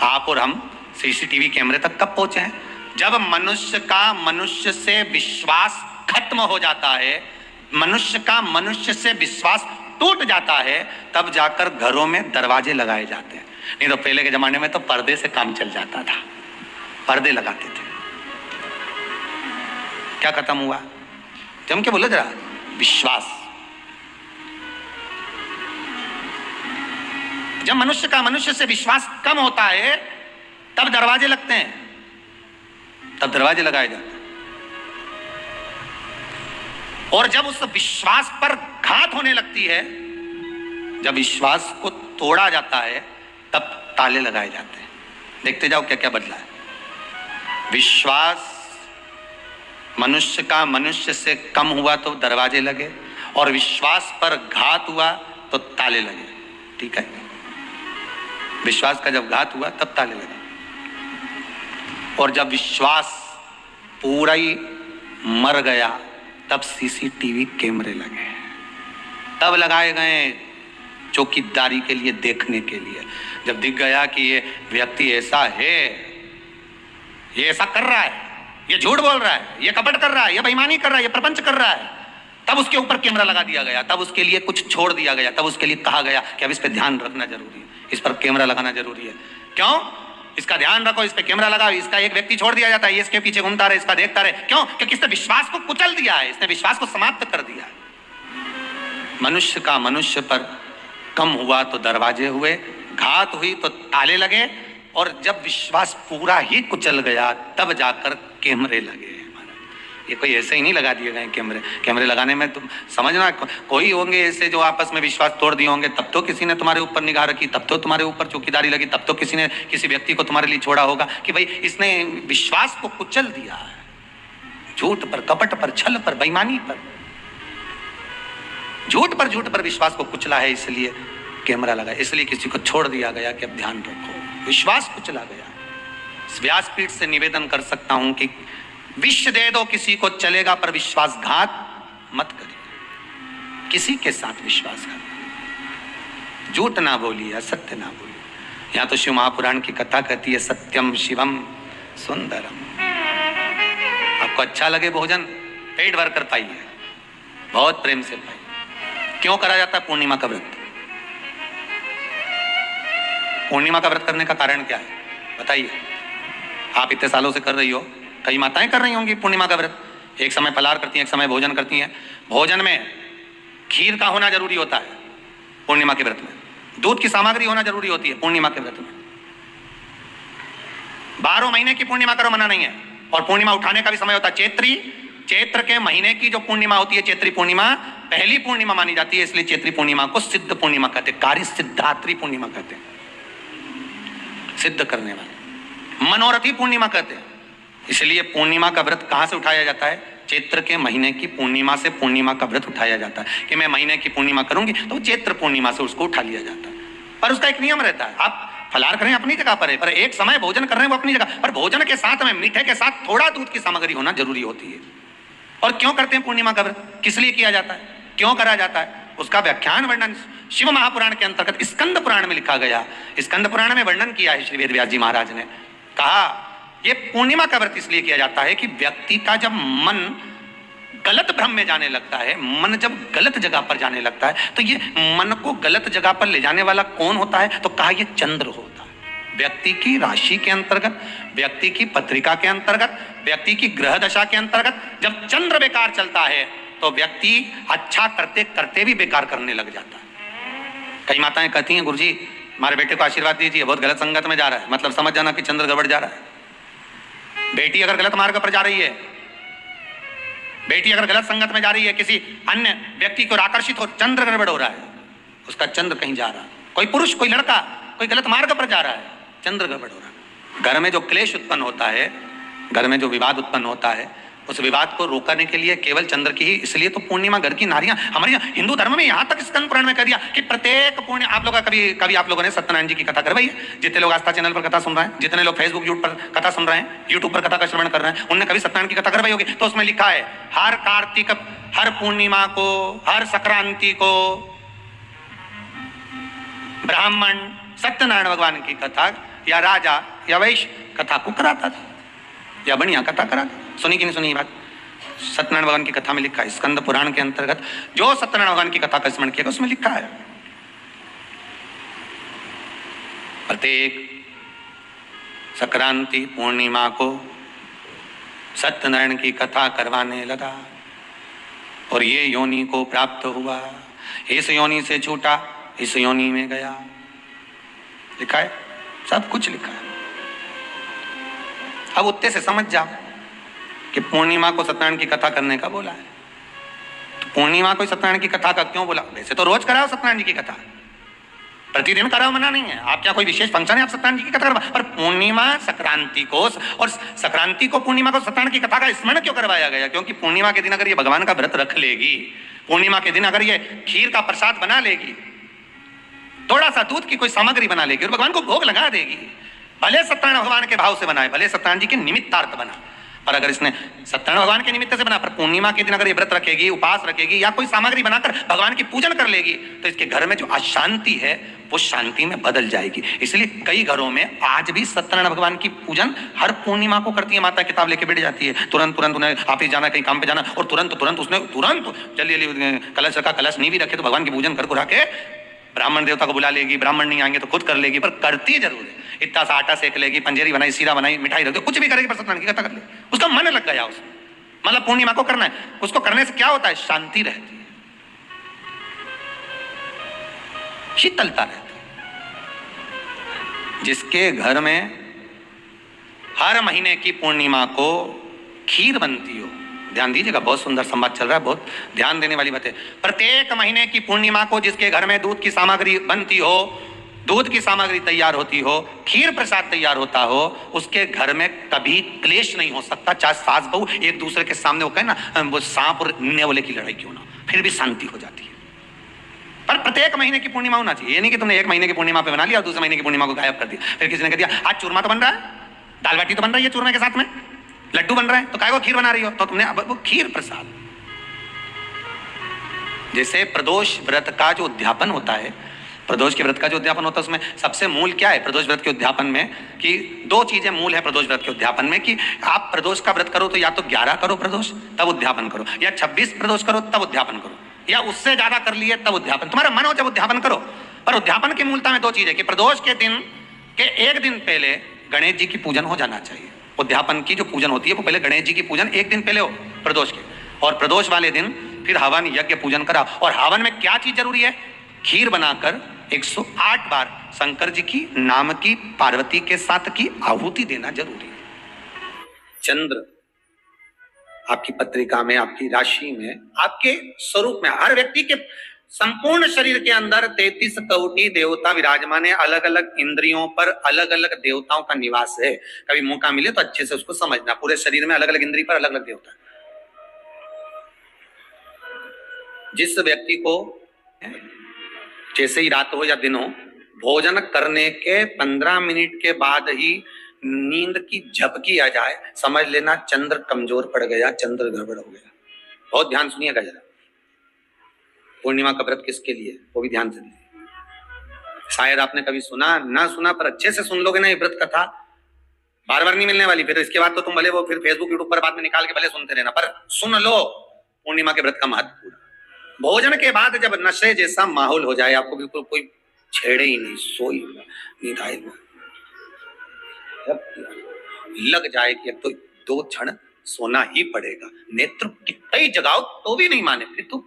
[SPEAKER 1] आप और हम, सीसीटीवी कैमरे तक कब पहुंचे हैं? जब मनुष्य का मनुष्य से विश्वास खत्म हो जाता है, मनुष्य का मनुष्य से विश्वास टूट जाता है, तब जाकर घरों में दरवाजे लगाए जाते हैं। नहीं तो पहले के जमाने में तो पर्दे से काम चल जाता था, पर्दे लगाते थे। क्या खत्म हुआ? जम के बोलो जरा, विश्वास। जब मनुष्य का मनुष्य से विश्वास कम होता है तब दरवाजे लगते हैं, तब दरवाजे लगाए जाते हैं। और जब उस विश्वास पर घात होने लगती है, जब विश्वास को तोड़ा जाता है, तब ताले लगाए जाते हैं। देखते जाओ क्या क्या बदला है। विश्वास मनुष्य का मनुष्य से कम हुआ तो दरवाजे लगे, और विश्वास पर घात हुआ तो ताले लगे, ठीक है। विश्वास का जब घात हुआ तब ताले लगे, और जब विश्वास पूरा ही मर गया तब सीसीटीवी कैमरे लगे, तब लगाए गए चौकीदारी के लिए, देखने के लिए। जब दिख गया कि ये व्यक्ति ऐसा है, ये ऐसा कर रहा है, ये झूठ बोल रहा है, ये कपट कर रहा है, ये बेईमानी कर रहा है, ये प्रपंच कर रहा है, तब उसके ऊपर कैमरा लगा दिया गया, तब उसके लिए कुछ छोड़ दिया गया, तब उसके लिए कहा गया कि अब इस पे ध्यान रखना जरूरी है, इस पर कैमरा लगाना जरूरी है। क्यों? इसका ध्यान रखो, इस पे कैमरा लगाओ। इसका एक व्यक्ति छोड़ दिया जाता है, ये इसके पीछे घूमता रहे, इसका देखता रहे। क्यों? क्योंकि इसने विश्वास को कुचल दिया है, इसने विश्वास को समाप्त कर दिया है। मनुष्य का मनुष्य पर कम हुआ तो दरवाजे हुए, घात हुई तो ताले लगे, और जब विश्वास पूरा ही कुचल गया तब जाकर कैमरे लगे। ये कोई ऐसे ही नहीं लगा दिए गए कैमरे। कैमरे लगाने में तुम समझना, कोई होंगे ऐसे जो आपस में विश्वास तोड़ दिए होंगे, तब तो किसी ने तुम्हारे ऊपर निगाह रखी, तब तो तुम्हारे ऊपर चौकीदारी लगी, तब तो किसी ने किसी व्यक्ति को तुम्हारे लिए छोड़ा होगा कि भाई इसने विश्वास को कुचल दिया है, झूठ पर, कपट पर, छल पर, बेईमानी पर, झूठ पर विश्वास को कुचला है, इसलिए कैमरा लगा, इसलिए किसी को छोड़ दिया गया कि अब ध्यान रखो, विश्वास कुचला गया। व्यासपीठ से निवेदन कर सकता हूं कि विष दे दो किसी को चलेगा, पर विश्वासघात मत करिए, किसी के साथ विश्वासघात। झूठ ना बोलिए, असत्य ना बोलिए। यहाँ तो शिव महापुराण की कथा कहती है, सत्यम शिवम सुंदरम। आपको अच्छा लगे भोजन, पेट भर कर पाइए, बहुत प्रेम से पाइए। क्यों करा जाता है पूर्णिमा का व्रत? पूर्णिमा का व्रत करने का कारण क्या है बताइए? आप इतने सालों से कर रही हो, कई माताएं कर रही होंगी पूर्णिमा का व्रत, एक समय फलाहार करती हैं, एक समय भोजन करती हैं। भोजन में खीर का होना जरूरी होता है पूर्णिमा के व्रत में, दूध की सामग्री होना जरूरी होती है पूर्णिमा के व्रत में। 12 महीने की पूर्णिमा करो, मना नहीं है। और पूर्णिमा उठाने का भी समय होता है चैत्री, चैत्र के महीने की जो पूर्णिमा होती है, चैत्री पूर्णिमा पहली पूर्णिमा मानी जाती है, इसलिए चैत्री पूर्णिमा को सिद्ध पूर्णिमा कहते हैं, कार्य सिद्धात्री पूर्णिमा कहते हैं, सिद्ध करने वाले, मनोरथी पूर्णिमा कहते हैं। इसलिए पूर्णिमा का व्रत कहां से उठाया जाता है? चैत्र के महीने की पूर्णिमा से पूर्णिमा का व्रत उठाया जाता है कि मैं महीने की पूर्णिमा करूंगी तो चैत्र पूर्णिमा से उसको उठा लिया जाता है। पर उसका एक नियम रहता है, आप फलाहार करें अपनी जगह पर है, पर एक समय भोजन कर रहे हैं वो अपनी जगह पर। भोजन के साथ में मीठे के साथ थोड़ा दूध की सामग्री होना जरूरी होती है। और क्यों करते हैं पूर्णिमा का व्रत, किस लिए किया जाता है, क्यों करा जाता है, उसका व्याख्यान वर्णन शिव महापुराण के अंतर्गत स्कंद पुराण में लिखा गया। स्कंद पुराण में वर्णन किया है श्री वेदव्यास जी महाराज ने। कहा ये पूर्णिमा का व्रत इसलिए किया जाता है कि व्यक्ति का जब मन गलत भ्रम में जाने लगता है, मन जब गलत जगह पर जाने लगता है, तो ये मन को गलत जगह पर ले जाने वाला कौन होता है, तो कहा ये चंद्र होता है। व्यक्ति की राशि के अंतर्गत, व्यक्ति की पत्रिका के अंतर्गत, व्यक्ति की ग्रह दशा के अंतर्गत जब चंद्र बेकार चलता है तो व्यक्ति अच्छा करते करते भी बेकार करने लग जाता है। कई माताएं कहती हैं गुरुजी हमारे बेटे को आशीर्वाद दीजिए, बहुत गलत संगत में जा रहा है, मतलब समझ जाना कि चंद्र गड़बड़ जा रहा है। बेटी अगर गलत मार्ग पर जा रही है, बेटी अगर गलत संगत में जा रही है, किसी अन्य व्यक्ति को आकर्षित हो, चंद्र गड़बड़ हो रहा है, उसका चंद्र कहीं जा रहा है। कोई पुरुष, कोई लड़का कोई गलत मार्ग पर जा रहा है, चंद्र गड़बड़ हो रहा है। घर में जो क्लेश उत्पन्न होता है, घर में जो विवाद उत्पन्न होता है, उस विवाद को रोकने के लिए केवल चंद्र की ही, इसलिए तो पूर्णिमा घर की नारियां हमारे हिंदू धर्म में यहाँ तक स्कंद पुराण में कह दिया कि प्रत्येक पुण्य आप लोग कभी आप लोगों ने सत्यनारायण जी की कथा करवाई है? जितने लोग आस्था चैनल पर कथा सुन रहे हैं, जितने लोग फेसबुक यूट्यूब पर कथा सुन रहे हैं, यूट्यूब पर कथा का श्रवण कर रहे हैं, उनने कभी सत्यनारायण की कथा करवाई होगी? तो उसमें लिखा है हर कार्तिक, हर पूर्णिमा को, हर संक्रांति को ब्राह्मण सत्यनारायण भगवान की कथा या राजा या वैश्य कथा को कराता था, या बढ़िया कथा कराता। सुनी कि नहीं सुनी बात? सत्यनारायण भगवान की कथा में लिखा है, स्कंद पुराण के अंतर्गत जो सत्यनारायण भगवान की कथा का स्मरण किया उसमें लिखा है प्रत्येक संक्रांति पूर्णिमा को सत्यनारायण की कथा करवाने लगा और ये योनि को प्राप्त हुआ, इस योनि से छूटा, इस योनि में गया। लिखा है, सब कुछ लिखा है। अब उत्ते से समझ जाओ कि पूर्णिमा को सत्यनारायण की कथा करने का बोला है, तो पूर्णिमा को सत्यनारायण की कथा का क्यों बोला? वैसे तो रोज कराओ सत्यनारायण जी की कथा, प्रतिदिन कराओ, मना नहीं है। आप क्या कोई विशेष फंक्शन है आप सत्यनारायण जी की कथा करवा, पर पूर्णिमा संक्रांति को और संक्रांति को पूर्णिमा को सत्यनारायण की कथा का स्मरण क्यों करवाया गया? क्योंकि पूर्णिमा के दिन अगर ये भगवान का व्रत रख लेगी, पूर्णिमा के दिन अगर ये खीर का प्रसाद बना लेगी, थोड़ा सा दूध की कोई सामग्री बना लेगी और भगवान को भोग लगा देगी, भले सत्यनारायण भगवान के भाव से बनाए, भले सत्यनारायण जी के निमित्तार्थ बना, पर अगर इसने सत्यनारायण भगवान के निमित्त से बना, पर पूर्णिमा के दिन अगर ये व्रत रखेगी, उपास रखेगी या कोई सामग्री बनाकर भगवान की पूजन कर लेगी, तो इसके घर में जो अशांति है वो शांति में बदल जाएगी। इसलिए कई घरों में आज भी सत्यनारायण भगवान की पूजन हर पूर्णिमा को करती है। माता किताब लेके बैठ जाती है, तुरंत उन्हें ऑफिस जाना, कहीं काम पे जाना, और तुरंत उसने जल्दी जल्दी कलश रखा, कलश नहीं भी रखे तो भगवान की पूजन कर के ब्राह्मण देवता को बुला लेगी, ब्राह्मण नहीं आएंगे तो खुद कर लेगी, पर करती जरूर है। इतना सा आटा सेक लेगी, पंजेरी बनाई, सीरा बनाई, मिठाई रख दो, कुछ भी करेगी पर सत्यनारायण की कथा कर ले, उसका मन लग गया उसमें, मतलब पूर्णिमा को करना है। उसको करने से क्या होता है? शांति रहती है, शीतलता रहती है। जिसके घर में हर महीने की पूर्णिमा को खीर बनती हो, ध्यान दीजिएगा, बहुत सुंदर संवाद चल रहा है, बहुत ध्यान देने वाली बात है। प्रत्येक महीने की पूर्णिमा को जिसके घर में दूध की सामग्री बनती हो, दूध की सामग्री तैयार होती हो, खीर प्रसाद तैयार होता हो, उसके घर में कभी क्लेश नहीं हो सकता। चाहे सास बहू एक दूसरे के सामने वो कहे ना, वो सांप और नेवले की लड़ाई क्यों ना, फिर भी शांति हो जाती है। पर प्रत्येक महीने की पूर्णिमा होना चाहिए। ये नहीं कि तुमने एक महीने की पूर्णिमा पे बना लिया और दूसरे महीने की पूर्णिमा को गायब कर दिया। फिर किसी ने कह दिया आज चूरमा तो बन रहा है, दाल बाटी तो बन रही है चूरमे के साथ में, लड्डू बन रहा है, तो काय को खीर बना रही हो? तो तुमने अब वो खीर प्रसाद। जैसे प्रदोष व्रत का जो उद्यापन होता है, प्रदोष के व्रत का जो उद्यापन होता है, उसमें सबसे मूल क्या है प्रदोष व्रत के उद्यापन में? कि दो चीजें मूल है प्रदोष व्रत के उद्यापन में, कि आप प्रदोष का व्रत करो तो या तो 11 करो प्रदोष तब उद्यापन करो, या 26 प्रदोष करो तब उद्यापन करो, या उससे ज्यादा कर लिए तब उद्यापन, तुम्हारा मन हो जब उद्यापन करो। पर उद्यापन की मूलता में दो चीजें, कि प्रदोष के दिन के एक दिन पहले गणेश जी की पूजन हो जाना चाहिए। उद्यापन की जो पूजन होती है वो पहले गणेश जी की पूजन एक दिन पहले हो प्रदोष के, और प्रदोष वाले दिन फिर हवन यज्ञ पूजन करा। और हवन में क्या चीज जरूरी है? खीर बनाकर 108 बार शंकर जी की नाम की पार्वती के साथ की आहुति देना जरूरी है। चंद्र आपकी पत्रिका में, आपकी राशि में, आपके स्वरूप में, हर व्यक्ति के संपूर्ण शरीर के अंदर 33 कोटि देवता विराजमान है। अलग अलग इंद्रियों पर अलग अलग देवताओं का निवास है। कभी मौका मिले तो अच्छे से उसको समझना। पूरे शरीर में अलग अलग इंद्रिय पर अलग अलग देवता। जिस व्यक्ति को जैसे ही रात हो या दिन हो, भोजन करने के 15 मिनट के बाद ही नींद की झपकी आ जाए, समझ लेना चंद्र कमजोर पड़ गया, चंद्र गड़बड़ हो गया। बहुत ध्यान सुनिएगा जरा। पूर्णिमा का व्रत किसके लिए, वो भी ध्यान से लीजिए। शायद आपने कभी सुना ना सुना, पर अच्छे से सुन लोगे ना ये व्रत कथा, बार बार नहीं मिलने वाली। फिर इसके बाद तो तुम भले वो फिर फेसबुक यूट्यूब पर बाद में निकाल के भले सुनते रहना, पर सुन लो पूर्णिमा के व्रत का महत्व पूरा। भोजन के बाद जब नशे जैसा माहौल हो जाए, आपको बिल्कुल कोई छेड़े ही नहीं, सोई नींद आए, लग जाए कि अब तो 2 क्षण सोना ही पड़ेगा, नेत्र कितना ही जगाओ तो भी नहीं माने, फिर तो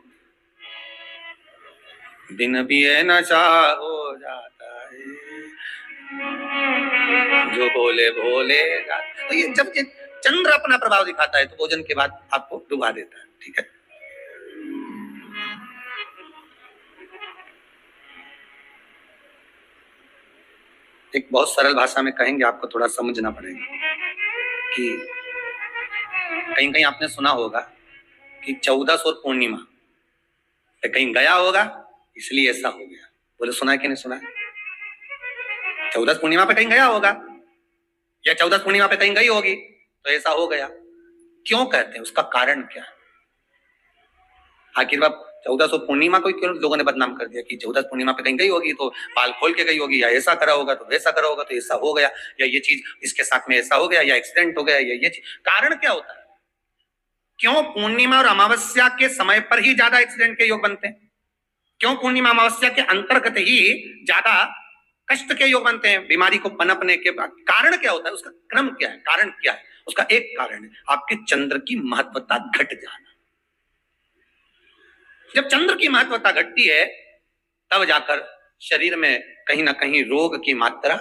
[SPEAKER 1] बिन पिए नशा हो जाता है, जो बोले भोले। तो ये जब ये चंद्र अपना प्रभाव दिखाता है तो भोजन के बाद आपको डुबा देता है। ठीक है, एक बहुत सरल भाषा में कहेंगे, आपको थोड़ा समझना पड़ेगा कि कहीं कहीं आपने सुना होगा कि 14 और पूर्णिमा कहीं गया होगा इसलिए ऐसा हो गया। बोले सुना है कि नहीं सुना है? 14 पूर्णिमा पे कहीं गया होगा या 14 पूर्णिमा पे कहीं गई होगी तो ऐसा हो गया। क्यों कहते हैं, उसका कारण क्या है? आखिर बात 14 पूर्णिमा को क्यों लोगों ने बदनाम कर दिया कि 14 पूर्णिमा पे कहीं गई होगी तो बाल खोल के गई होगी, या ऐसा करा होगा तो वैसा करा होगा तो ऐसा हो गया, या ये चीज इसके साथ में ऐसा हो गया, या एक्सीडेंट हो गया, या ये चीज। कारण क्या होता है? क्यों पूर्णिमा और अमावस्या के समय पर ही ज्यादा एक्सीडेंट के योग बनते हैं? क्यों पूर्णिमा अमावस्या के अंतर्गत ही ज्यादा कष्ट के योग बनते हैं, बीमारी को पनपने के बाद? कारण क्या होता है, उसका क्रम क्या है, कारण क्या है? उसका एक कारण है आपके चंद्र की महत्वता घट जाना। जब चंद्र की महत्वता घटती है तब जाकर शरीर में कहीं ना कहीं रोग की मात्रा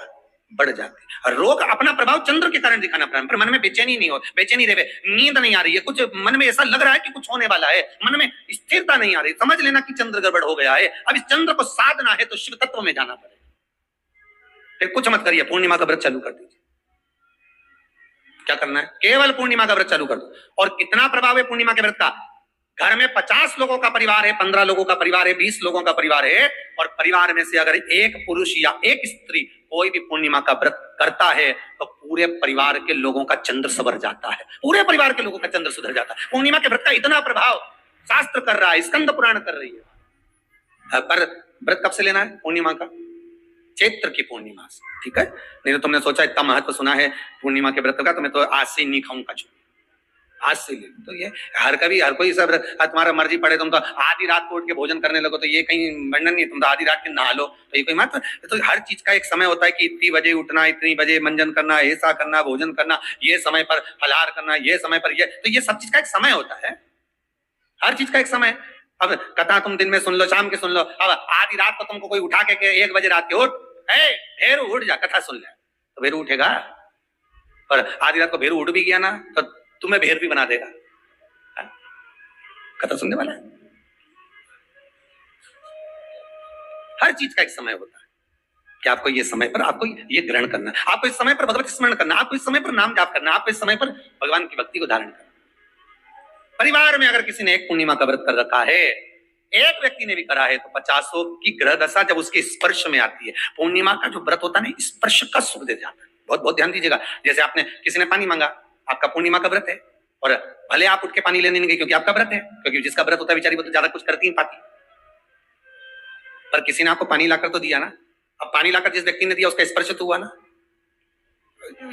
[SPEAKER 1] बढ़ जाती है। और रोग अपना प्रभाव चंद्र के कारण दिखाना प्रारंभ, पर मन में बेचैनी नहीं हो, बेचैनी रहे, नींद नहीं आ रही है, कुछ मन में ऐसा लग रहा है कि कुछ होने वाला है, मन में स्थिरता नहीं आ रही, समझ लेना कि चंद्र गड़बड़ हो गया है। अब इस चंद्र को साधना है तो शिव तत्व में जाना पड़ेगा। फिर कुछ मत करिए, पूर्णिमा का व्रत चालू कर दीजिए। क्या करना है? केवल पूर्णिमा का व्रत चालू कर दो। और कितना प्रभाव है पूर्णिमा के व्रत का? घर में 50 लोगों का परिवार है, 15 लोगों का परिवार है, 20 लोगों का परिवार है, और परिवार में से अगर एक पुरुष या एक स्त्री कोई भी पूर्णिमा का व्रत करता है तो पूरे परिवार के लोगों का चंद्र सवर जाता है, पूरे परिवार के लोगों का चंद्र सुधर जाता है। पूर्णिमा के व्रत का इतना प्रभाव शास्त्र कर रहा है, स्कंद पुराण कर रही है। पर व्रत कब से लेना है पूर्णिमा का? चैत्र की पूर्णिमा से। ठीक है, नहीं तो तुमने सोचा इतना महत्व सुना है पूर्णिमा के व्रत का तो मैं तो आज से नहीं खाऊंगा, आज से ले। तो ये हर कोई सब तुम्हारा मर्जी पड़े, तुम तो आधी रात को उठ के भोजन करने लगो तो ये कहीं वर्णन नहीं, तुम तो आधी रात के नहा लो तो ये कोई मतलब? तो हर चीज का एक समय होता है कि इतनी बजे उठना, इतनी बजे मंजन करना, ऐसा करना, भोजन करना, ये समय पर फलाहार करना, ये समय पर ये, तो ये सब चीज का एक समय होता है, हर चीज का एक समय। अब कथा तुम दिन में सुन लो, शाम के सुन लो, अब आधी रात को तुमको कोई उठा के 1 बजे रात के उठ, भेरू उठ जा, कथा सुन ले, तो भेरू उठेगा? और आधी रात को भेरू उठ भी गया ना तो तुम्हें भेर भी बना देगा। कथा सुनने वाला है। हर चीज का एक समय होता है कि आपको ये समय पर आपको ये ग्रहण करना है, आपको इस समय पर भगवत स्मरण करना, आपको इस समय पर नाम जाप करना, आपको इस समय पर भगवान की भक्ति को धारण करना। परिवार में अगर किसी ने एक पूर्णिमा का व्रत कर रखा है, एक व्यक्ति ने भी करा है, तो 50 की ग्रह दशा जब उसके स्पर्श में आती है, पूर्णिमा का जो व्रत होता है ना, स्पर्श का सुख दे जाता है। बहुत बहुत ध्यान दीजिएगा। जैसे आपने किसी ने पानी मांगा, आपका पूर्णिमा का व्रत है, और भले आप उठ के पानी लेने नहीं गए क्योंकि आपका व्रत है, क्योंकि जिसका व्रत होता है बेचारी वो तो ज्यादा कुछ करती नहीं पाती, पर किसी ने आपको पानी लाकर तो दिया ना। अब पानी लाकर जिस व्यक्ति ने दिया उसका स्पर्श तो हुआ ना।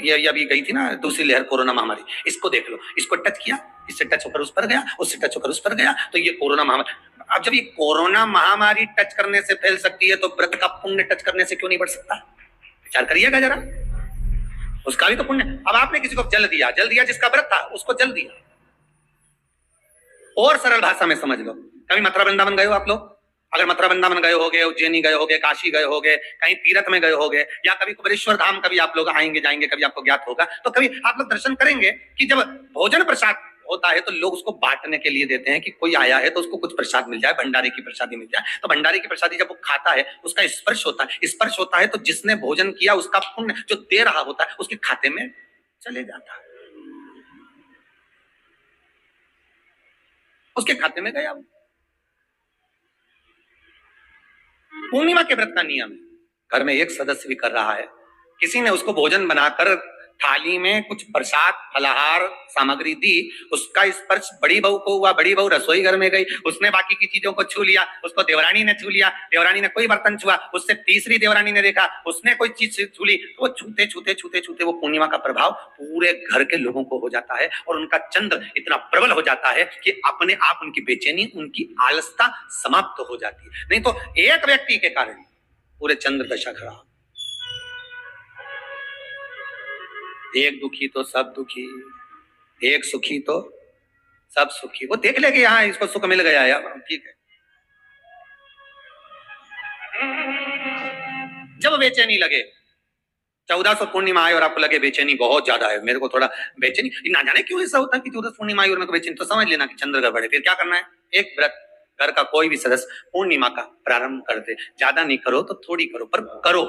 [SPEAKER 1] ये अभी गई थी ना दूसरी लहर कोरोना महामारी, इसको देख लो, इसको टच किया, इससे टच होकर उस पर गया, उससे टच होकर उस पर गया, तो ये कोरोना महामारी। अब जब ये कोरोना महामारी टच करने से फैल सकती है तो व्रत का पुण्य टच करने से क्यों नहीं बढ़ सकता? विचार करिएगा जरा, उसका भी तो पुण्य। अब आपने किसी को जल दिया जिसका व्रत था उसको जल दिया। और सरल भाषा में समझ लो, कभी मथुरा वृंदावन गए हो आप लोग? अगर मथुरा वृंदावन गए होगे, उज्जैनी गए होगे, काशी गए होगे, कहीं तीर्थ में गए होगे, या कभी कुबेरेश्वर धाम कभी आप लोग आएंगे जाएंगे, कभी आपको ज्ञात होगा, तो कभी आप लोग दर्शन करेंगे कि जब भोजन प्रसाद होता है तो लोग उसको बांटने के लिए देते हैं कि कोई आया है तो उसको कुछ प्रसाद मिल जाए, भंडारे की प्रसादी मिल जाए। तो भंडारे की प्रसादी जब वो खाता है उसका स्पर्श होता है तो जिसने भोजन किया उसका पुण्य जो दे रहा होता है उसके खाते में चले जाता है, उसके खाते में गया। पूर्णिमा के व्रत का नियम है घर में एक सदस्य भी कर रहा है, किसी ने उसको भोजन बनाकर थाली में कुछ प्रसाद फलाहार सामग्री दी, उसका स्पर्श बड़ी बहू को हुआ, बड़ी बहू रसोई घर में गई, उसने बाकी की चीजों को छू लिया, उसको देवरानी ने छू लिया, देवरानी ने कोई बर्तन छुआ, उससे तीसरी देवरानी ने देखा, उसने कोई चीज छू ली, तो वो छूते छूते छूते छूते वो पूर्णिमा का प्रभाव पूरे घर के लोगों को हो जाता है और उनका चंद्र इतना प्रबल हो जाता है कि अपने आप उनकी बेचैनी, उनकी आलसता समाप्त हो जाती है। नहीं तो एक व्यक्ति के कारण पूरे चंद्र दशा खराब, एक दुखी तो सब दुखी, एक सुखी तो सब सुखी। वो देख ले कि हाँ इसको सुख मिल गया यार, ठीक है। जब बेचैनी लगे, 1400 पूर्णिमा आए और आपको लगे बेचैनी बहुत ज्यादा है, मेरे को थोड़ा बेचैनी, ना जाने क्यों ऐसा होता है कि 14 पूर्णिमा आई और मेरे को बेचैनी, तो समझ लेना कि चंद्र गड़बड़ है। फिर क्या करना है, एक व्रत घर का कोई भी सदस्य पूर्णिमा का प्रारंभ कर दे, ज्यादा नहीं करो तो थोड़ी करो, पर करो।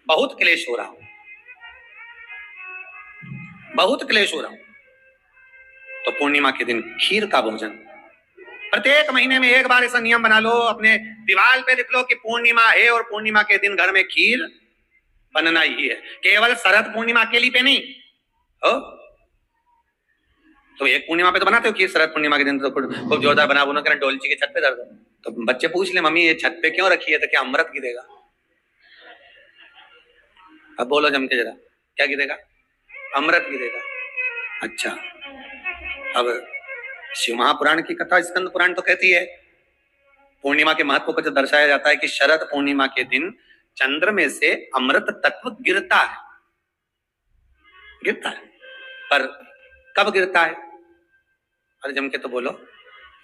[SPEAKER 1] बहुत क्लेश हो रहा हूं, बहुत क्लेश हो रहा हूं, तो पूर्णिमा के दिन खीर का भोजन प्रत्येक महीने में एक बार ऐसा नियम बना लो, अपने दीवार पे लिख लो कि पूर्णिमा है और पूर्णिमा के दिन घर में खीर बनना ही है। केवल शरद पूर्णिमा अकेली पे नहीं हो, तो एक पूर्णिमा पे तो बनाते हो खीर, शरद पूर्णिमा के दिन तो खूब जोरदार बना बुना कर डोलची के छत पे धर दो। तो बच्चे पूछ ले मम्मी ये छत पे क्यों रखी है, तो क्या अमृत गिरेगा? अब बोलो जम के जरा, क्या गिरेगा? अमृत गिरेगा। अच्छा, अब शिव महापुराण की कथा स्कंद पुराण तो कहती है पूर्णिमा के महत्व को जो दर्शाया जाता है कि शरद पूर्णिमा के दिन चंद्र में से अमृत तत्व गिरता है, गिरता है। पर कब गिरता है? अरे जम के तो बोलो,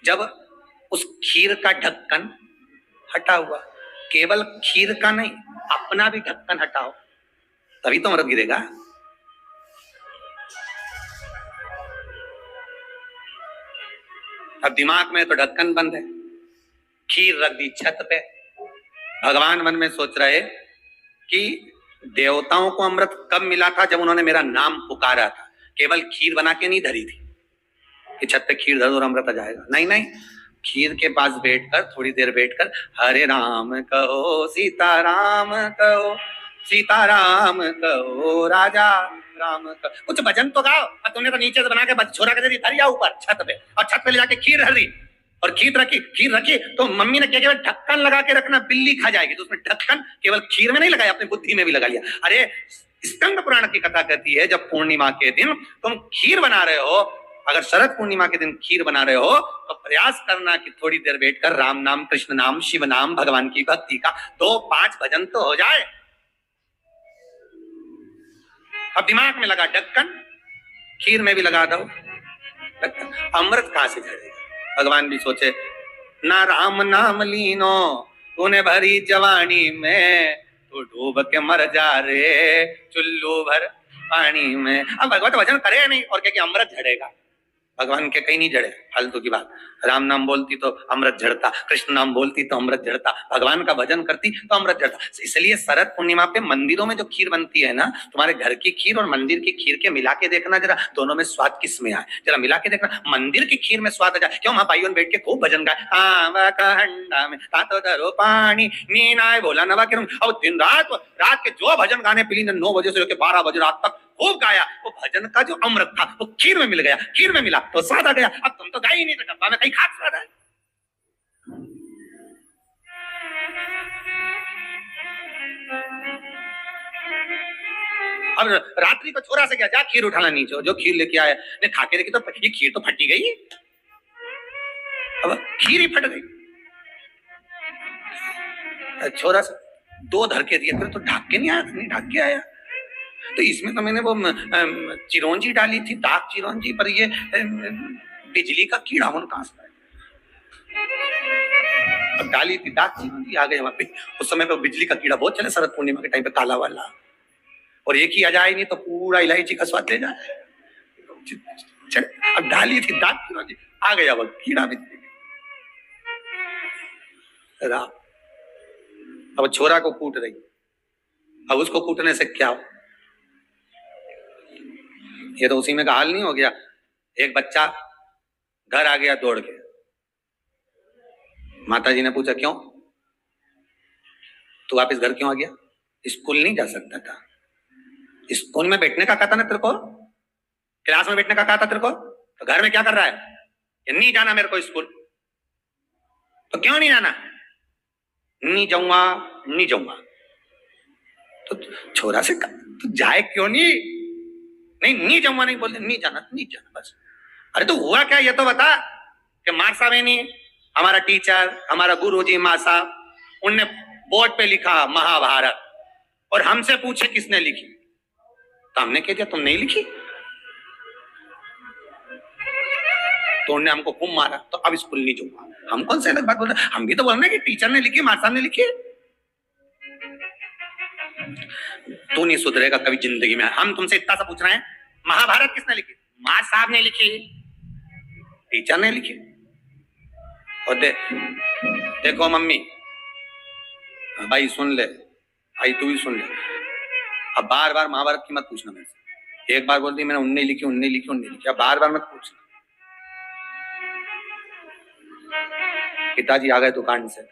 [SPEAKER 1] जब उस खीर का ढक्कन हटा हुआ, केवल खीर का नहीं अपना भी ढक्कन हटाओ, तभी तो अमृत गिरेगा। अब दिमाग में तो ढक्कन बंद है, खीर रख दी छत पे, भगवान मन में सोच रहे कि देवताओं को अमृत कब मिला था? जब उन्होंने मेरा नाम पुकारा था। केवल खीर बना के नहीं धरी थी कि छत पे खीर धर दो और अमृत आ जाएगा, नहीं नहीं, खीर के पास बैठकर थोड़ी देर बैठकर हरे राम कहो सीताराम कहो, सीताराम कहो राजा राम कहो, कुछ भजन तो गाओ। और तुमने तो नीचे से बना के छोरा के धर दिया ऊपर छत पे, और छत पे ले जाके खीर धर दी और खीर रखी तो मम्मी ने क्या किया, ढक्कन लगा के रखना, बिल्ली खा जाएगी। तो उसमें ढक्कन केवल खीर में नहीं लगाया, अपनी बुद्धि में भी लगा लिया। अरे स्कंद पुराण की कथा कहती है जब पूर्णिमा के दिन तुम खीर बना रहे हो, अगर शरद पूर्णिमा के दिन खीर बना रहे हो तो प्रयास करना कि थोड़ी देर बैठकर राम नाम, कृष्ण नाम, शिव नाम, भगवान की भक्ति का 2-5 भजन तो हो जाए। अब दिमाग में लगा ढक्कन, खीर में भी लगा दो ढक्कन, अमृत कहां से झड़ेगा? भगवान भी सोचे, ना राम नाम लीनो तूने भरी जवानी में, तू डूब के मर जा रे चुल्लू भर पानी में। अब भगवत वचन करे नहीं और क्या कि अमृत झड़ेगा? भगवान के कहीं नहीं झड़े, फालतू की बात। राम नाम बोलती तो अमृत झड़ता, कृष्ण नाम बोलती तो अमृत झड़ता, भगवान का भजन करती तो अमृत झड़ता। इसलिए शरद पूर्णिमा पे मंदिरों में जो खीर बनती है ना, तुम्हारे घर की खीर और मंदिर की खीर के मिला के देखना जरा, दोनों में स्वाद किस में आए, जरा मिला के देखना। मंदिर की खीर में स्वाद आ जाए, क्यों? वहां भाइयों बैठ के खूब भजन गाए, आवा का हंडा में तातो धरो पानी, नीना भोला नवा के। अब दिन रात के जो भजन गाने पिली ने 9 बजे से लेकर 12 बजे रात तक खूब गाया, वो भजन का जो अमृत था वो खीर में मिल गया, खीर में मिला तो स्वाद आ गया। अब तुम तो गाई ही नहीं, तो डब्बा में कहीं खास स्वाद है। अब रात्रि को छोरा से क्या, जा खीर उठाना नीचे, जो खीर लेके आया ने खा के देखी तो ये खीर तो फटी गई, अब खीर ही फट गई। छोरा से 2 धर के दिए, तो ढक के नहीं आया, नहीं ढक के आया, तो इसमें तो मैंने वो चिरौंजी डाली थी, दाग चिरौंजी, पर ये बिजली का कीड़ा होने कहां से डाली थी, दाग चिरौंजी आ गए वहां पे। उस समय पे बिजली का कीड़ा बहुत चले शरद पूर्णिमा के टाइम पे, काला वाला, और एक ही आ जाए नहीं तो पूरा इलायची का स्वाद ले जाए। अब डाली थी दाग चिरौंजी, आ गया वो कीड़ा भी। अब छोरा को कूट रही, अब उसको कूटने से क्या हो, ये तो उसी में का हाल नहीं हो गया। एक बच्चा घर आ गया दौड़ के। माता जी ने पूछा क्यों, तू वापिस घर क्यों आ गया? स्कूल नहीं जा सकता था? स्कूल में बैठने का कहा था ना तेरे को, क्लास में बैठने का कहा था तेरे को, तो घर में क्या कर रहा है? कि नहीं जाना मेरे को स्कूल। तो क्यों नहीं जाना? नहीं जाऊंगा, नहीं जाऊंगा। तो छोरा से तू जाए क्यों नहीं? नहीं नहीं जाऊंगा, नहीं बोलते नहीं जाना, नहीं जाना बस। अरे तो हुआ क्या ये तो बता। कि मार साहब है नहीं, हमारा टीचर, हमारा गुरुजी माँ साहब, उनने बोर्ड पे लिखा महाभारत, और हमसे पूछे किसने लिखी, तो हमने कह दिया तुम नहीं लिखी। तो उन्होंने हमको खूब मारा, तो अब स्कूल नहीं जाऊंगा। हम कौन से अलग बात बोल रहे, हम भी तो बोल रहे कि टीचर ने लिखी, मार साहब ने लिखी। तू नहीं सुधरेगा कभी जिंदगी में। हम तुमसे इतना सा पूछ रहे हैं, महाभारत किसने लिखी? मार साहब ने लिखी, टीचर ने लिखी। और देखो मम्मी, भाई सुन ले, भाई तू भी सुन ले, अब बार बार महाभारत की मत पूछना मेरे से। एक बार बोल दी मैंने उनने लिखी, उनने लिखी, उनने लिखी, अब बार बार मत पूछना। पिताजी आ गए दुकान से,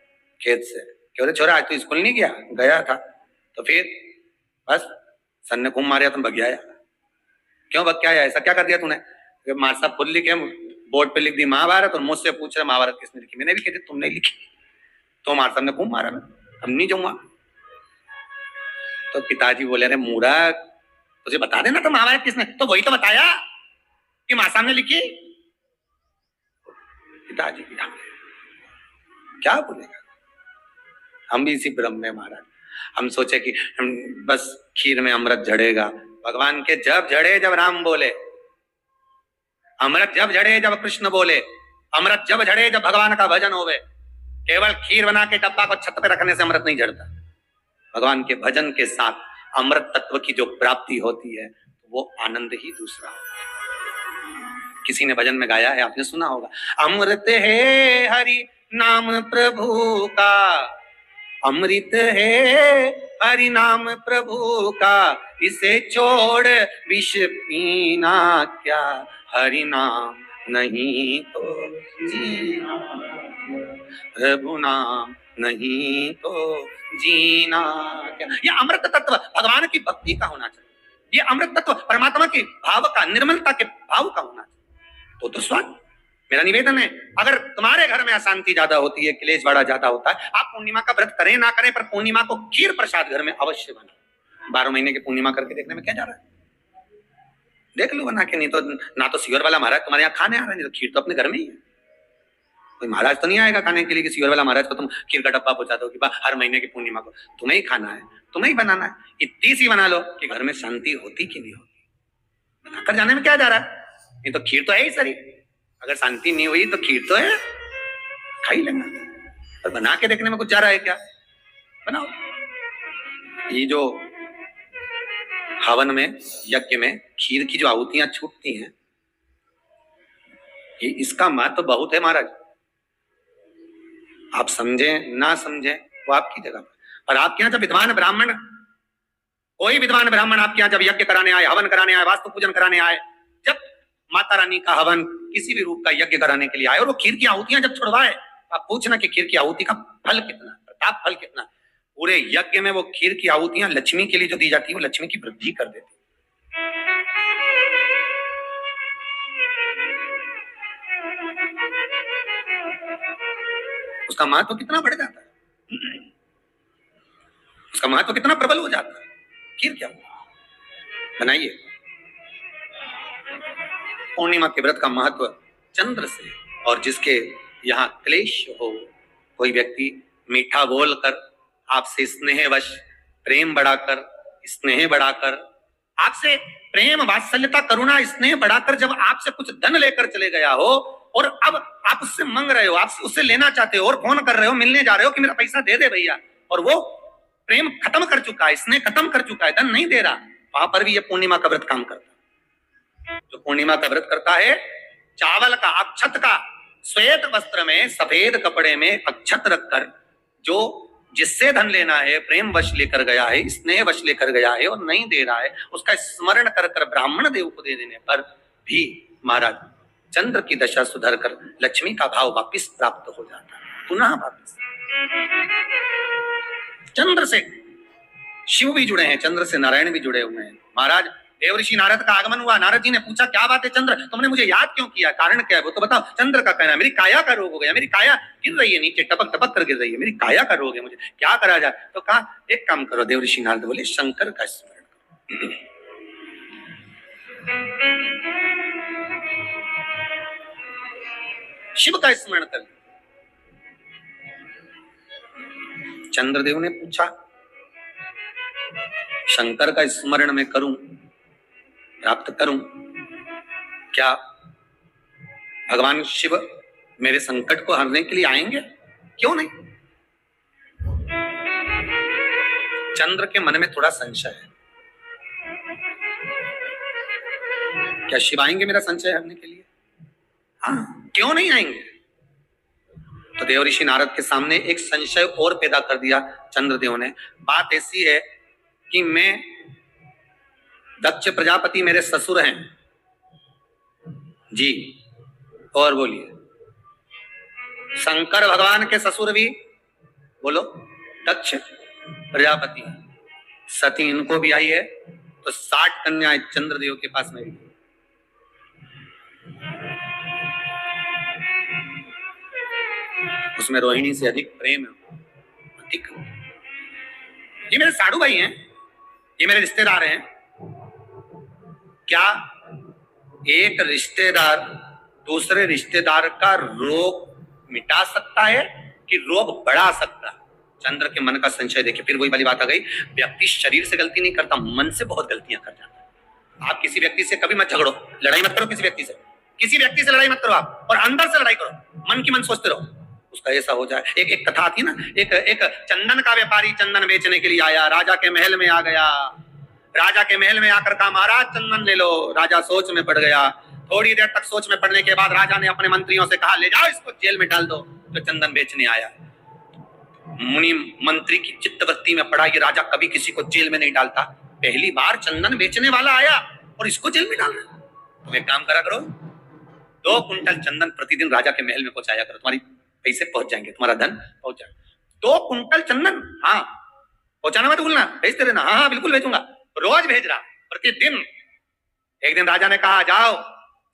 [SPEAKER 1] खेत से, क्यों रे छोरा आज तू स्कूल नहीं गया? गया था। तो फिर बस सर ने घूम मारा, तुम भग गया? क्यों भग के आया? ऐसा क्या कर दिया तूने? मार साहब खुद लिखे, बोर्ड पे लिख दी महाभारत, और मुझसे पूछ रहे महाभारत किसने लिखी। मैंने भी कह दी तुमने लिखी। तो मार साहब ने घूम मारा, मैं अब नहीं जाऊंगा। तो पिताजी बोले अरे मूर्ख, तुझे बता देना तो महाभारत किसने, तो वही तो बताया कि मार साहब ने लिखी। पिताजी भी क्या बोलेगा। हम भी इसी भ्रम में महाराज, हम सोचे कि हम बस खीर में अमृत झड़ेगा। भगवान के जब झड़े जब राम बोले, अमृत जब झड़े जब कृष्ण बोले, अमृत जब झड़े जब भगवान का भजन होवे। केवल खीर बना के डब्बा को छत पे रखने से अमृत नहीं झड़ता। भगवान के भजन के साथ अमृत तत्व की जो प्राप्ति होती है वो आनंद ही दूसरा। किसी ने भजन में गाया है, आपने सुना होगा, अमृत है हरि नाम प्रभु का, अमृत है हरि नाम प्रभु का, इसे छोड़ विष पीना क्या, हरि नाम नहीं तो जीना, प्रभु नाम नहीं तो जीना क्या। ये अमृत तत्व भगवान की भक्ति का होना चाहिए। ये अमृत तत्व परमात्मा के भाव का, निर्मलता के भाव का होना चाहिए। तो स्वाद मेरा निवेदन है, अगर तुम्हारे घर में अशांति ज्यादा होती है, क्लेश बड़ा ज्यादा होता है, आप पूर्णिमा का व्रत करें ना करें, पर पूर्णिमा को खीर प्रसाद घर में अवश्य बना। 12 महीने की पूर्णिमा करके देखने में क्या जा रहा है, देख लो बना के। नहीं तो ना तो सियोर वाला महाराज तुम्हारे यहाँ खाने आ रहा है, नहीं तो खीर तो अपने घर में ही है। कोई महाराज तो नहीं आएगा खाने के लिए कि सियोर वाला महाराज को तुम खीर का डब्बा पहुंचा दो कि हर महीने की पूर्णिमा को तुम्हें ही खाना है, तुम्हें ही बनाना है। इतनी सी बना लो कि घर में शांति होती कि नहीं होती। बनाकर जाने में क्या जा रहा है, नहीं तो खीर तो है ही सरी। अगर शांति नहीं हुई तो खीर तो है, खा ही लेना। और बना के देखने में कुछ जा रहा है क्या, बनाओ। ये जो हवन में, यज्ञ में खीर की जो आहुतियां छूटती हैं, ये इसका महत्व बहुत है महाराज। आप समझें ना समझें वो आपकी जगह पर। और आपके यहाँ जब विद्वान ब्राह्मण, कोई विद्वान ब्राह्मण आपके यहाँ जब यज्ञ कराने आए, हवन कराने आए, वास्तु पूजन कराने आए, जब माता रानी का हवन किसी भी रूप का यज्ञ कराने के लिए आए और वो खीर की आहुतियां जब छुड़वाए, आप पूछना कि खीर की आहुति का फल कितना, प्रताप फल कितना। पूरे यज्ञ में वो खीर की आहुतियां लक्ष्मी के लिए जो दी जाती है, वो लक्ष्मी की वृद्धि कर देती। उसका महत्व कितना बढ़ जाता है, उसका महत्व कितना प्रबल हो जाता है। खीर क्या बनाइए। पूर्णिमा के व्रत का महत्व चंद्र से, और जिसके यहाँ क्लेश हो, कोई व्यक्ति मीठा बोलकर आपसे स्नेहवश, प्रेम बढ़ाकर, स्नेह बढ़ाकर, आपसे प्रेम वात्सल्यता करुणा स्नेह बढ़ाकर जब आपसे कुछ धन लेकर चले गया हो और अब आप उससे मांग रहे हो, आप उससे लेना चाहते हो और फोन कर रहे हो, मिलने जा रहे हो कि मेरा पैसा दे दे भैया, और वो प्रेम खत्म कर चुका है, स्नेह खत्म कर चुका है, धन नहीं दे रहा, वहां पर भी ये पूर्णिमा का व्रत काम करता है। जो पूर्णिमा का व्रत करता है, चावल का, अक्षत का, श्वेत वस्त्र में, सफेद कपड़े में अक्षत रखकर, जो जिससे धन लेना है, प्रेम वश लेकर गया है, स्नेह वश लेकर गया है और नहीं दे रहा है, उसका स्मरण कर कर ब्राह्मण देव को दे देने पर भी महाराज चंद्र की दशा सुधर कर लक्ष्मी का भाव वापिस प्राप्त हो जाता है, पुनः वापिस। चंद्र से शिव भी जुड़े हैं, चंद्र से नारायण भी जुड़े हुए हैं। महाराज देवऋषि नारद का आगमन हुआ, नारद जी ने पूछा क्या बात है चंद्र, तुमने मुझे याद क्यों किया, कारण क्या है वो तो बताओ। चंद्र का कहना मेरी काया का रोग हो गया, मेरी काया गिर रही है नीचे, टपक टपक कर गिर रही है, मेरी काया का रोग है, मुझे क्या करा जाए। तो कहा एक काम करो, देवऋषि नारद बोले शंकर का स्मरण करो। शिव का स्मरण कर। चंद्रदेव ने पूछा शंकर का स्मरण मैं करूं, प्राप्त करूं, क्या भगवान शिव मेरे संकट को हरने के लिए आएंगे? क्यों नहीं। चंद्र के मन में थोड़ा संशय है, क्या शिव आएंगे मेरा संशय हरने के लिए? हाँ, क्यों नहीं आएंगे। तो देवऋषि नारद के सामने एक संशय और पैदा कर दिया चंद्रदेव ने। बात ऐसी है कि मैं दक्ष प्रजापति मेरे ससुर हैं जी, और बोलिए शंकर भगवान के ससुर भी बोलो दक्ष प्रजापति, सती इनको भी आई है, तो 60 कन्याएं चंद्रदेव के पास में भी। उसमें रोहिणी से अधिक प्रेम है, अधिक। ये मेरे साधु भाई हैं, ये मेरे रिश्तेदार हैं। क्या एक रिश्तेदार दूसरे रिश्तेदार का रोग मिटा सकता है कि रोग बढ़ा सकता है? चंद्र के मन का संशय देखिए, फिर वही वाली बात आ गई। व्यक्ति शरीर से गलती नहीं करता, मन से बहुत गलतियां कर जाता है। आप किसी व्यक्ति से कभी मत झगड़ो, लड़ाई मत करो किसी व्यक्ति से, किसी व्यक्ति से लड़ाई मत करो आप, और अंदर से लड़ाई करो, मन की मन सोचते रहो उसका ऐसा हो जाए। एक कथा थी ना, एक चंदन का व्यापारी चंदन बेचने के लिए आया, राजा के महल में आ गया। राजा के महल में आकर कहा महाराज चंदन ले लो। राजा सोच में पड़ गया। थोड़ी देर तक सोच में पड़ने के बाद राजा ने अपने मंत्रियों से कहा ले जाओ इसको जेल में डाल दो। तो चंदन बेचने आया, मुनि मंत्री की चित्तवृत्ति में पड़ा, ये राजा कभी किसी को जेल में नहीं डालता, पहली बार चंदन बेचने वाला आया और इसको जेल में डाल रहा। तुम एक काम करा करो, 2 कुंटल चंदन प्रतिदिन राजा के महल में पहुंचाया करो, तुम्हारी पैसे पहुंच जाएंगे, तुम्हारा धन पहुंच जाएगा। 2 कुंटल चंदन, हाँ पहुंचाना मत भूलना, भेजते रहना। हाँ हाँ बिल्कुल भेजूंगा। रोज भेज रहा, प्रतिदिन। एक दिन राजा ने कहा जाओ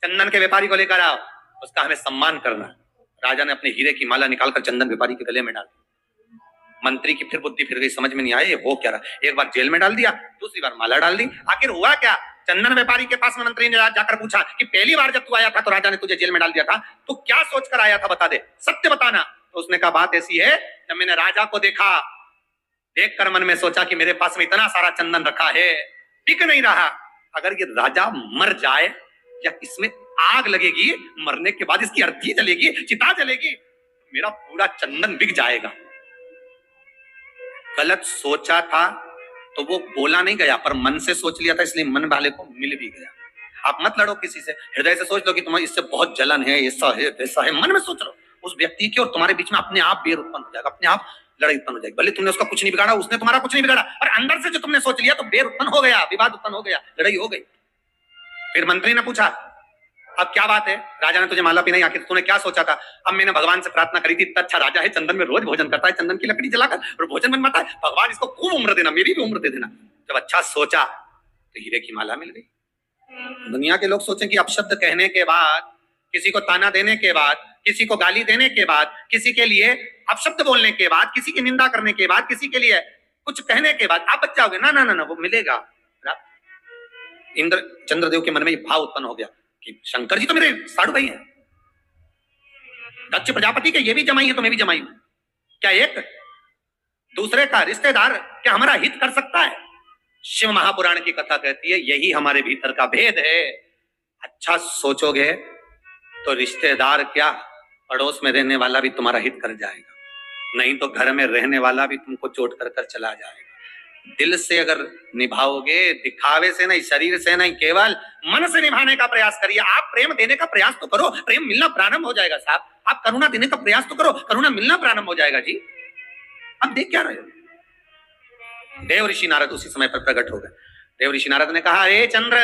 [SPEAKER 1] चंदन के व्यापारी को लेकर आओ, उसका हमें सम्मान करना। राजा ने अपने हीरे की माला निकालकर चंदन व्यापारी के गले में डाल दी। मंत्री की फिर बुद्धि फिर गई, समझ में नहीं आया ये हो क्या रहा। एक बार जेल में डाल दिया, दूसरी बार माला डाल दी। आखिर हुआ क्या? चंदन व्यापारी के पास में मंत्री ने जाकर पूछा कि पहली बार जब तू आया था तो राजा ने तुझे जेल में डाल दिया था, तो क्या सोचकर आया था, बता दे, सत्य बताना। तो उसने कहा बात ऐसी है, जब मैंने राजा को देखा, देखकर मन में सोचा कि मेरे पास में इतना सारा चंदन रखा है, टिक नहीं रहा। अगर ये राजा मर जाए या इसमें आग लगेगी, मरने के बाद इसकी अर्थी जलेगी, चिता जलेगी, मेरा पूरा चंदन बिक जाएगा। गलत सोचा था तो वो बोला नहीं गया, पर मन से सोच लिया था, इसलिए मन वाले को मिल भी गया। आप मत लड़ो किसी से, हृदय से सोच लो कि तुम्हें इससे बहुत जलन है, ऐसा है वैसा है, मन में सोच लो उस व्यक्ति की, और तुम्हारे बीच में अपने आप बेर उत्पन्न हो जाएगा, अपने आप लड़ाई उत्पन्न हो जाएगी। भले तुमने उसका कुछ नहीं बिगाड़ा, उसने तुम्हारा कुछ नहीं बिगाड़ा, और अंदर से जो तुमने सोच लिया तो बेर उत्पन्न हो गया, विवाद उत्पन्न हो गया, लड़ाई हो गई। फिर मंत्री ने पूछा अब क्या बात है? राजा ने तुझे माला पहनाई, आखिर तूने क्या सोचा था? अब मैंने भगवान से प्रार्थना करी थी, इतना अच्छा राजा है, चंदन में रोज भोजन करता है, चंदन की लकड़ी जलाकर और भोजन बनवाता है, भगवान इसको खूब उम्र देना, मेरी भी उम्र दे देना। जब अच्छा सोचा तो हीरे की माला मिल गई। दुनिया के लोग सोचें कि अपशब्द कहने के बाद, किसी को ताना देने के बाद, किसी को गाली देने के बाद, किसी के लिए अपशब्द बोलने के बाद, किसी की निंदा करने के बाद, किसी के लिए कुछ कहने के बाद आप बच जाओगे। ना ना ना ना, वो मिलेगा। इंद्र चंद्रदेव के मन में भाव उत्पन्न हो गया कि शंकर जी तो मेरे साधु भाई हैं, दक्ष प्रजापति के ये भी जमाई है तो मैं भी जमाई हूं, क्या एक दूसरे का रिश्तेदार क्या हमारा हित कर सकता है? शिव महापुराण की कथा कहती है यही हमारे भीतर का भेद है। अच्छा सोचोगे तो रिश्तेदार क्या, पड़ोस में रहने वाला भी तुम्हारा हित कर जाएगा, नहीं तो घर में रहने वाला भी तुमको चोट कर कर चला जाएगा। दिल से अगर निभाओगे, दिखावे से नहीं, शरीर से नहीं, केवल मन से निभाने का प्रयास करिए। आप प्रेम देने का प्रयास तो करो, प्रेम मिलना प्रारंभ हो जाएगा साहब। आप करुणा देने का प्रयास तो करो, करुणा मिलना प्रारंभ हो जाएगा जी। अब देख क्या रहे हो? देव ऋषि नारद उसी समय पर प्रकट हो गए। देव ऋषि नारद ने कहा हे चंद्र,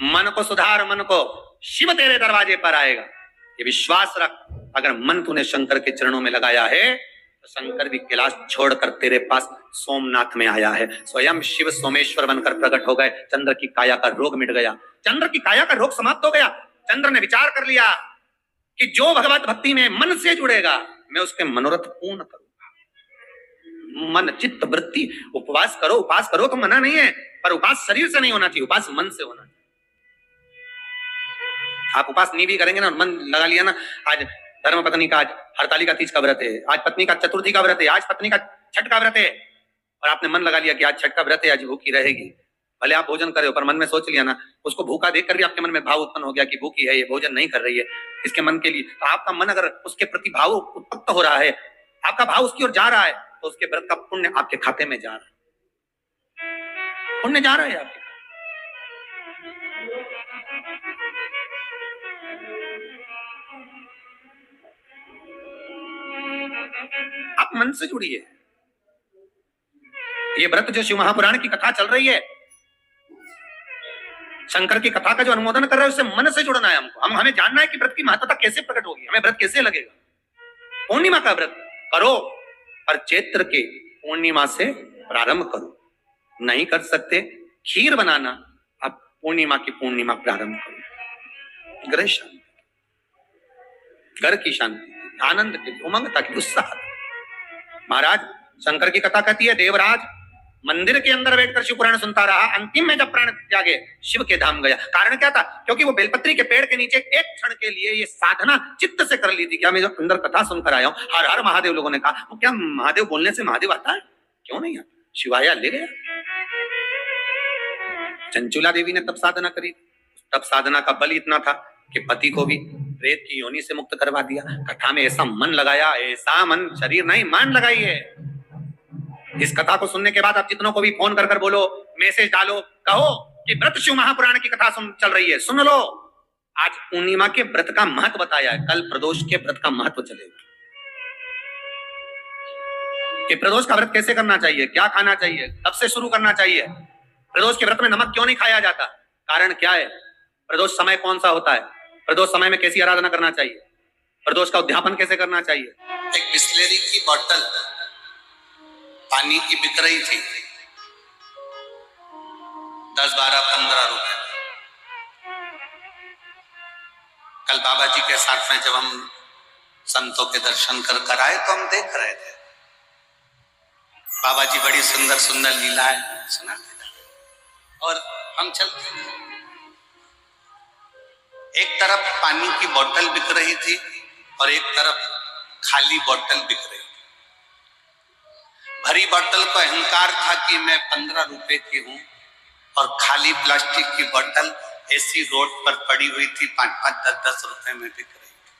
[SPEAKER 1] मन को सुधार, मन को शिव तेरे दरवाजे पर आएगा। ये विश्वास रख, अगर मन तूने शंकर के चरणों में लगाया है तो शंकर भी कैलाश छोड़कर तेरे पास सोमनाथ में आया है। स्वयं शिव सोमेश्वर बनकर प्रकट हो गए। चंद्र की काया का रोग मिट गया, चंद्र की काया का रोग समाप्त हो गया। चंद्र ने विचार कर लिया कि जो भगवत भक्ति में मन से जुड़ेगा मैं उसके मनोरथ पूर्ण करूंगा। मन चित्त वृत्ति, उपवास करो तो मना नहीं है, पर उपवास शरीर से नहीं होना चाहिए, उपवास मन से होना चाहिए। आप उपास नहीं भी करेंगे ना, मन लगा लिया ना, आज धर्म पत्नी का आज हरतालिका तीज का व्रत है, आज पत्नी का चतुर्थी का व्रत है, आज पत्नी का छठ का व्रत है, और आपने मन लगा लिया कि आज छठ का व्रत है, आज भूखी रहेगी। भले आप भोजन करे हो, पर मन में सोच लिया ना, उसको भूखा देखकर भी आपके मन में भाव उत्पन्न हो गया कि भूखी है, ये भोजन नहीं कर रही है, इसके मन के लिए, तो आपका मन अगर उसके प्रति भाव उत्पन्न हो रहा है, आपका भाव उसकी ओर जा रहा है, तो उसके व्रत का पुण्य आपके खाते में जा रहा है, पुण्य जा रहा है आपके। आप मन से जुड़िए। ये व्रत जो शिव महापुराण की कथा चल रही है, शंकर की कथा का जो अनुमोदन कर रहे हैं, उससे मन से जुड़ना है हमको। हमें जानना है कि व्रत की महत्वता कैसे प्रकट होगी, हमें व्रत कैसे लगेगा। पूर्णिमा का व्रत करो, पर चैत्र के पूर्णिमा से प्रारंभ करो। नहीं कर सकते, खीर बनाना, आप पूर्णिमा की पूर्णिमा प्रारंभ करो। ग्रह शांति, घर की शांति, आनंद की, उमंगता की, उत्साह। महाराज शंकर की कथा कहती है, देवराज मंदिर के अंदर बैठकर शिव पुराण सुनता रहा, अंतिम में जब प्राण त्यागे शिव के धाम गया। कारण क्या था? क्योंकि वो बेलपत्री के पेड़ के नीचे एक क्षण के लिए ये साधना चित्त से कर ली थी। क्या मैं जो अंदर कथा सुनकर आया हूं, हर हर महादेव लोगों ने कहा, वो क्या महादेव बोलने से महादेव आता है? क्यों नहीं आता? शिवाया ले गया। चंचुला देवी ने तब साधना करी, तब साधना का बल इतना था कि पति को भी प्रेत की योनि से मुक्त करवा दिया। कथा में ऐसा मन लगाया, ऐसा मन, शरीर नहीं मन लगाई है। इस कथा को सुनने के बाद आप जितनों को भी फोन कर कर बोलो, मैसेज डालो, कहो कि व्रत शिव महापुराण की कथा चल रही है, सुन लो। आज पूर्णिमा के व्रत का महत्व बताया है, कल प्रदोष के व्रत का महत्व चलेगा कि प्रदोष का व्रत कैसे करना चाहिए, क्या खाना चाहिए, कब से शुरू करना चाहिए, प्रदोष के व्रत में नमक क्यों नहीं खाया जाता, कारण क्या है, प्रदोष समय कौन सा होता है, प्रदोष समय में कैसी आराधना करना चाहिए, प्रदोष का उद्यापन कैसे करना चाहिए। एक बिस्लेरी की बोतल पानी की बिक रही थी 10, 12, 15 रुपए। कल बाबा जी के साथ में जब हम संतों के दर्शन कर कर आए तो हम देख रहे थे, बाबा जी बड़ी सुंदर सुंदर लीलाएं सुनाते थे और हम चलते थे। एक तरफ पानी की बोतल बिक रही थी और एक तरफ खाली बोतल बिक रही थी। भरी बोतल को अहंकार था कि मैं 15 रुपए की हूं, और खाली प्लास्टिक की बोतल ऐसी रोड पर पड़ी हुई थी 5-5, 10-10 रुपए में बिक रही थी।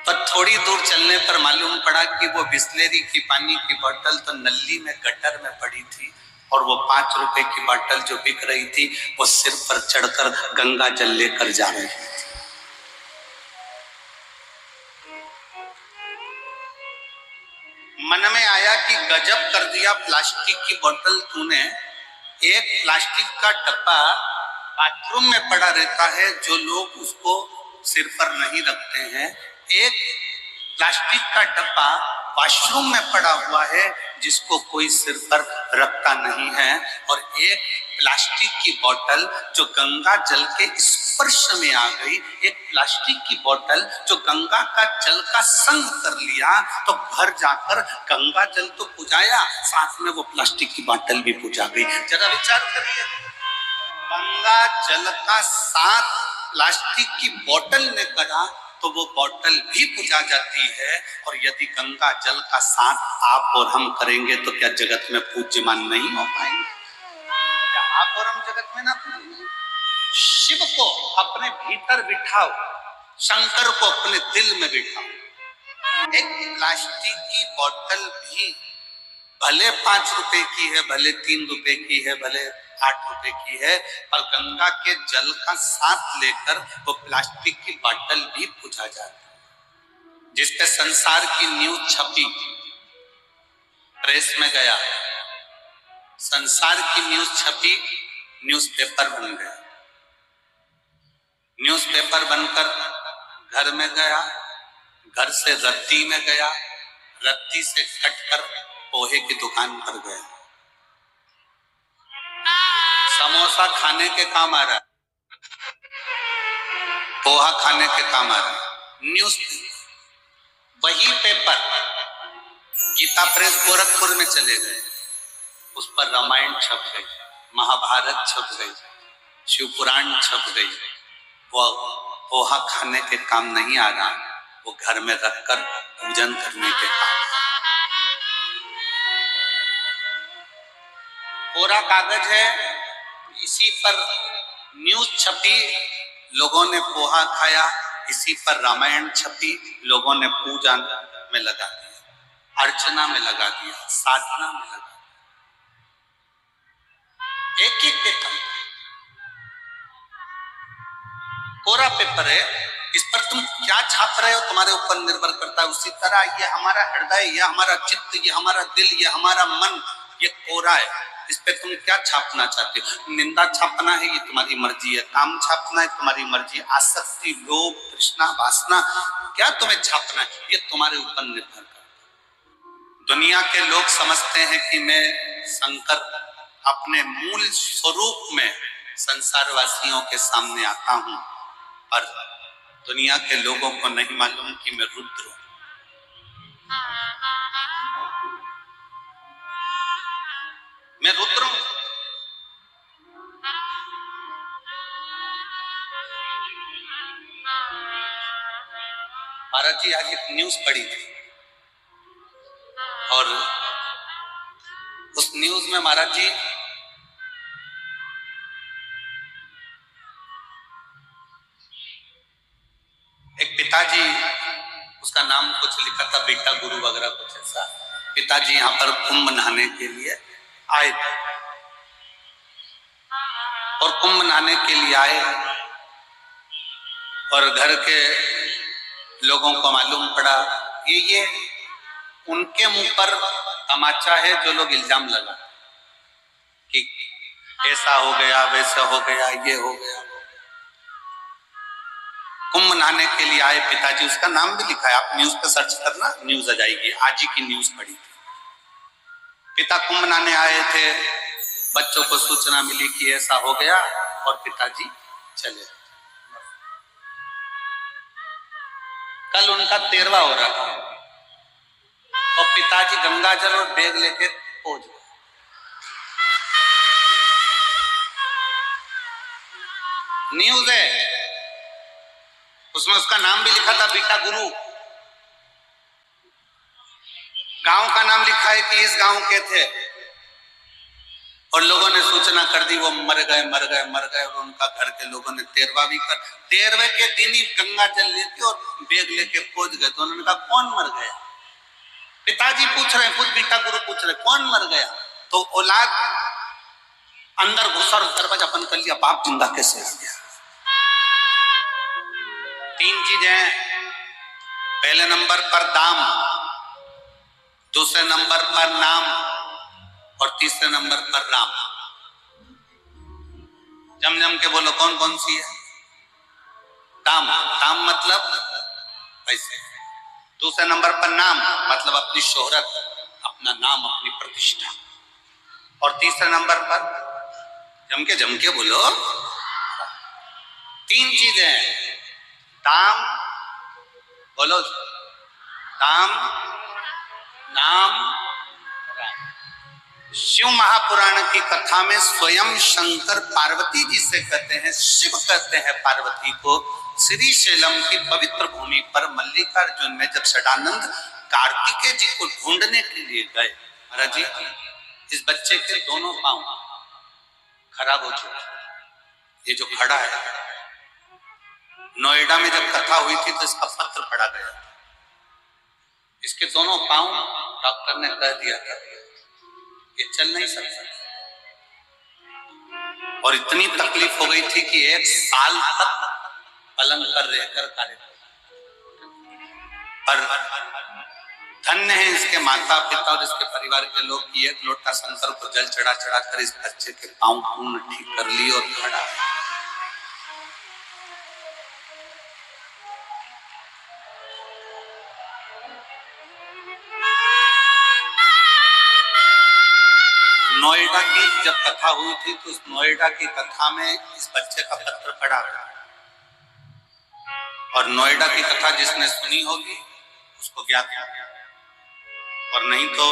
[SPEAKER 1] पर थोड़ी दूर चलने पर मालूम पड़ा कि वो बिस्लेरी की पानी की बोतल तो नल्ली में गटर में पड़ी थी, और वो 5 रुपए की बोतल जो बिक रही थी वो सिर पर चढ़कर गंगा जल लेकर जा रही थी। मन में आया कि गजब कर दिया, प्लास्टिक की बोतल तूने, एक प्लास्टिक का डब्बा बाथरूम में पड़ा रहता है जो लोग उसको सिर पर नहीं रखते हैं, एक प्लास्टिक का डब्बा वॉशरूम में पड़ा हुआ है जिसको कोई सिर पर रखता नहीं है, और एक प्लास्टिक की बोतल जो गंगा जल के स्पर्श में आ गई, एक प्लास्टिक की बोतल जो गंगा का जल का संग कर लिया, तो घर जाकर गंगा जल तो पुजाया, साथ में वो प्लास्टिक की बोतल भी पुजा गई। जरा विचार करिए, गंगा जल का साथ प्लास्टिक की बोतल ने करा तो वो बोतल भी पूजा जाती है, और यदि गंगा जल का साथ आप और हम करेंगे तो क्या जगत में पूज्यमान नहीं हो पाएंगे? क्या आप और हम जगत में ना पूजेंगे? शिव को अपने भीतर बिठाओ, शंकर को अपने दिल में बिठाओ। एक प्लास्टिक की बोतल भी भले 5 रुपए की है, भले 3 रुपए की है, भले 8 रुपए की है, पर गंगा के जल का साथ लेकर वो प्लास्टिक की बोतल भी पूजा जाती है। जिसपे संसार की न्यूज छपी, प्रेस में गया, संसार की न्यूज छपी, न्यूज़पेपर बन गया। न्यूज़पेपर बनकर घर में गया, घर से रत्ती में गया, रत्ती से कटकर पोहे की दुकान पर गया। समोसा खाने के काम आ रहा है, पोहा खाने के काम आ रहा है। न्यूज वही पेपर गीता प्रेस गोरखपुर में चले गए, उस पर रामायण छप गई, महाभारत छप गई, शिव पुराण छप गई। वो पोहा खाने के काम नहीं आ रहा, वो घर में रखकर पूजन करने के काम। कोरा कागज है, इसी पर न्यूज छपी, लोगों ने पोहा खाया, इसी पर रामायण छपी, लोगों ने पूजा में लगा दिया, अर्चना में लगा दिया, साधना में लगा दिया। एक एक पेपर कोरा पेपर है, इस पर तुम क्या छाप रहे हो तुम्हारे ऊपर निर्भर करता है। उसी तरह ये हमारा हृदय, ये हमारा चित्त, ये हमारा दिल, ये हमारा मन, ये कोरा है। इस पे तुम क्या छापना चाहते हो? निंदा छापना है, ये तुम्हारी मर्जी है। काम छापना है, तुम्हारी मर्जी है। आसक्ति, लोभ, तृष्णा, वासना, क्या तुम्हें छापना है, ये तुम्हारे ऊपर निर्भर करता है। दुनिया के लोग समझते हैं कि मैं शंकर अपने मूल स्वरूप में संसारवासियों के सामने आता हूं, और दुनिया के लोगों को नहीं मालूम कि मैं रुद्र हूं। मैं रुद्र हूं। महाराज जी आज एक न्यूज पढ़ी थी, और उस न्यूज में महाराज जी एक पिताजी, उसका नाम कुछ लिखा था बेटा गुरु वगैरह कुछ ऐसा, पिताजी यहाँ पर कुंभ नहाने के लिए आए थे, और कुंभ नहाने के लिए आए, और घर के लोगों को मालूम पड़ा ये उनके मुंह पर तमाचा है जो लोग इल्जाम लगा कि ऐसा हो गया, वैसा हो गया, ये हो गया। कुंभ नहाने के लिए आए पिताजी, उसका नाम भी लिखा है, आप न्यूज पे सर्च करना, न्यूज आ जाएगी। आज ही की न्यूज पढ़ी थी। पिता कुंभ नहाने आए थे, बच्चों को सूचना मिली कि ऐसा हो गया, और पिताजी चले। कल उनका 13वां हो रहा था, और पिताजी गंगाजल और बैग लेके पहुंच गए। न्यूज है, उसमें उसका नाम भी लिखा था बेटा गुरु। गांव का नाम लिखा है कि इस गांव के थे, और लोगों ने सूचना कर दी वो मर गए, मर गए, मर गए। और उनका घर के लोगों ने 13वां भी कर, 13वें के दिन ही गंगा जल लेके और बैग लेके पहुंच गए। तो उन्होंने कहा कौन मर गया? पिताजी पूछ रहे हैं, खुद बेटा गुरु पूछ रहे कौन मर गया? तो औलाद अंदर घुसा और दरवाजा बंद कर लिया, बाप जिंदा कैसे हो गया? 3 चीजें, पहले नंबर पर दाम, दूसरे नंबर पर नाम, और तीसरे नंबर पर राम। जम जम के बोलो कौन कौन सी है? दाम, दाम मतलब पैसे। दूसरे नंबर पर नाम मतलब अपनी शोहरत, अपना नाम, अपनी प्रतिष्ठा। और तीसरे नंबर पर जम के बोलो, 3 चीजें हैं, दाम, बोलो दाम, नाम, राम। शिव महापुराण की कथा में स्वयं शंकर पार्वती जी से कहते हैं, शिव कहते हैं पार्वती को, श्री शैलम की पवित्र भूमि पर मल्लिकार्जुन में जब षडानंद कार्तिकेय जी को ढूंढने के लिए गए, महाराज जी इस बच्चे के दोनों पांव खराब हो चुके। ये जो खड़ा है, नोएडा में जब कथा हुई थी तो इसका पत्र पढ़ा गया, इसके दोनों पांव डॉक्टर ने कह दिया था ये चल नहीं सकता, और इतनी तकलीफ हो गई थी कि 1 साल तक पलंग पर रहकर कार्य। पर धन्य है इसके माता पिता और इसके परिवार के लोग कि 1 लोटा शंकर को जल चढ़ा कर इस बच्चे के पांव पूर्ण ठीक कर लिए और खड़ा। नोएडा की जब कथा हुई थी तो उस नोएडा की कथा में इस बच्चे का पत्र पड़ा था, और नोएडा की कथा जिसने सुनी होगी उसको ज्ञात है, और नहीं तो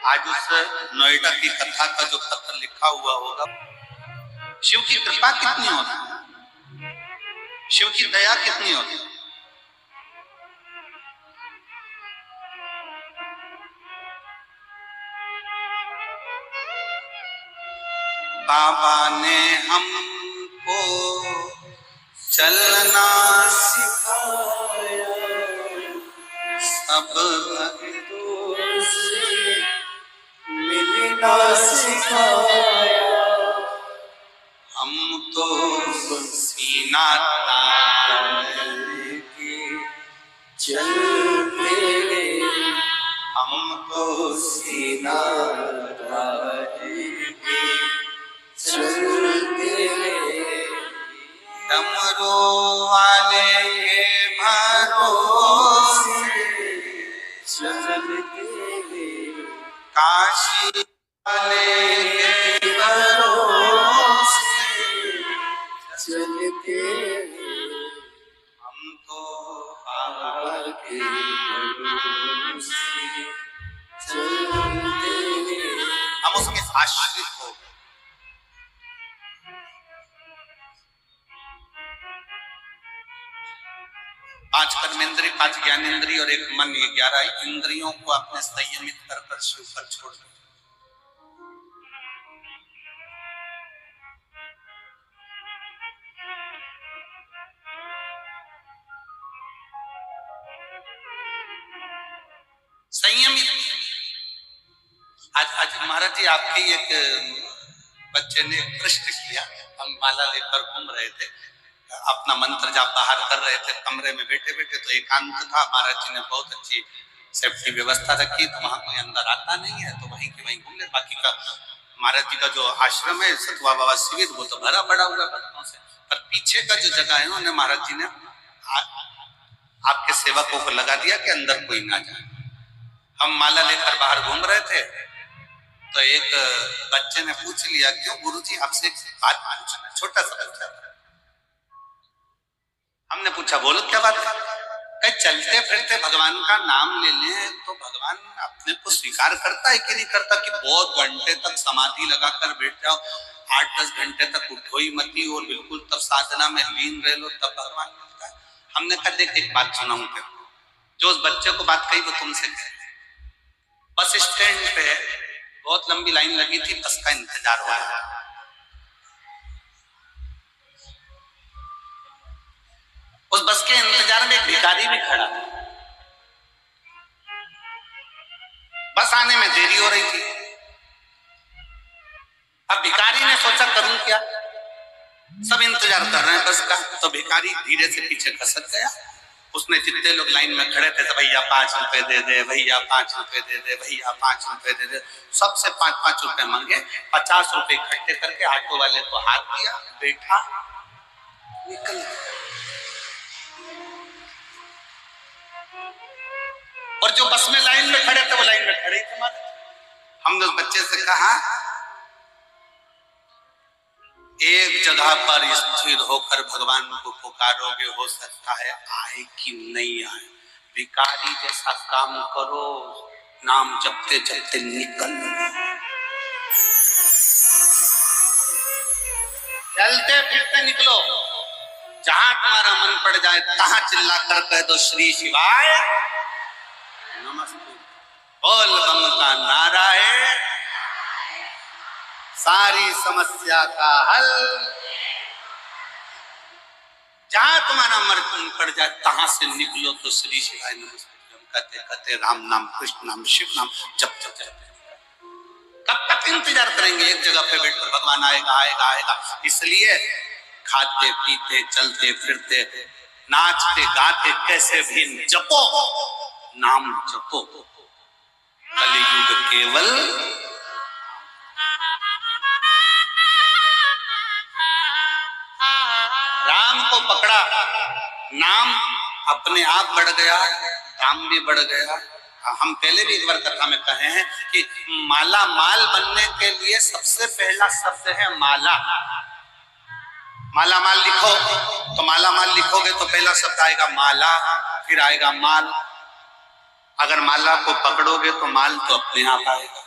[SPEAKER 1] आज उस नोएडा की कथा का जो पत्र लिखा हुआ होगा, शिव की कृपा कितनी होती, शिव की दया कितनी होती। बाबा ने हमको चलना सिखाया, सब भक्तों से मिलना सिखाया, हम तो सीना तान के चलते, हम तो सीना तान के चलते, डमरू वाले के भरोसे चलते, काशी वाले के भरोसे चलते, हम तो बाबा के भरोसे चलते, हम उसके आश्रित हो। पांच कर्मेंद्रिय, पांच ज्ञानेंद्रिय और एक मन, ये 11 इंद्रियों को आपने संयमित कर शिव पर छोड़ दिया। संयमित। आज महाराज जी आपके एक बच्चे ने प्रश्न किया, हम माला लेकर घूम रहे थे, अपना मंत्र जाप बाहर कर रहे थे, कमरे में बैठे बैठे, तो एकांत था, महाराज जी ने बहुत अच्छी सेफ्टी व्यवस्था रखी, तो वहां कोई अंदर आता नहीं है, तो वहीं के वहीं घूम ले। बाकी का महाराज जी का जो आश्रम है सतवा बाबा शिविर, वो तो भरा पड़ा हुआ है भक्तों से, पर पीछे का जो जगह है उन्हें महाराज जी ने आपके सेवकों को लगा दिया कि अंदर कोई ना जाए। हम माला लेकर बाहर घूम रहे थे, तो एक बच्चे ने पूछ लिया, क्यों गुरुजी आपसे एक बात पूछना, छोटा सा बच्चा था। हमने पूछा, बोलो क्या बात है? कहीं चलते फिरते भगवान का नाम ले लें तो भगवान अपने को स्वीकार करता है कि नहीं करता, कि बहुत घंटे तक समाधि लगाकर बैठ जाओ, 8-10 घंटे तक उठो ही मती और बिल्कुल तब साधना में लीन रह लो, तब भगवान मिलता है। हमने कहा, देख एक बात सुनाऊं क्या, जो उस बच्चे को बात कही वो तुमसे कहे। बस स्टैंड पे बहुत लंबी लाइन लगी थी, बस का इंतजार हो रहा है। उस बस के इंतजार में एक भिखारी भी खड़ा था, बस आने में देरी हो रही थी। अब भिखारी ने सोचा करूं क्या, सब इंतजार कर रहे हैं बस का, तो भिखारी धीरे से पीछे खसक गया। उसने जितने लोग लाइन में खड़े थे, भैया 5 रुपए दे दे, भैया 5 रुपए दे दे, भैया 5 रुपए दे दे, सबसे 5-5 रुपए मांगे, 50 रुपए इकट्ठे करके ऑटो वाले को हाथ दिया, बैठा, निकल। और जो बस में लाइन में खड़े थे वो लाइन में खड़े ही थे। हमने उस बच्चे से कहा, एक जगह पर स्थिर होकर भगवान को पुकारोगे, हो सकता है आए कि नहीं आए। भिखारी जैसा काम करो, नाम जपते जपते निकल, चलते फिरते निकलो, जहां तुम्हारा मन पड़ जाए तहां चिल्ला कर कह दो, श्री शिवाय नमस्ते, बोल बम का नारा है सारी समस्या का हल। जहां तुम्हारा मन पड़ जाए तहां से निकलो तो श्री शिवाय नमस्ते कहते कहते राम नाम, कृष्ण नाम, शिव नाम जप जप जप। कब तक इंतजार करेंगे एक जगह पे बैठकर, भगवान आएगा आएगा आएगा। इसलिए खाते पीते चलते फिरते नाचते गाते कैसे भी जपो, नाम जपो। कलियुग केवल राम को पकड़ा, नाम अपने आप बढ़ गया, दाम भी बढ़ गया, हम पहले भी एक बार कथा में कहे हैं कि माला माल बनने के लिए सबसे पहला शब्द है माला। माला माल लिखो तो माला माल लिखोगे तो पहला शब्द आएगा माला, फिर आएगा माल। अगर माला को पकड़ोगे तो माल तो अपने आप आएगा,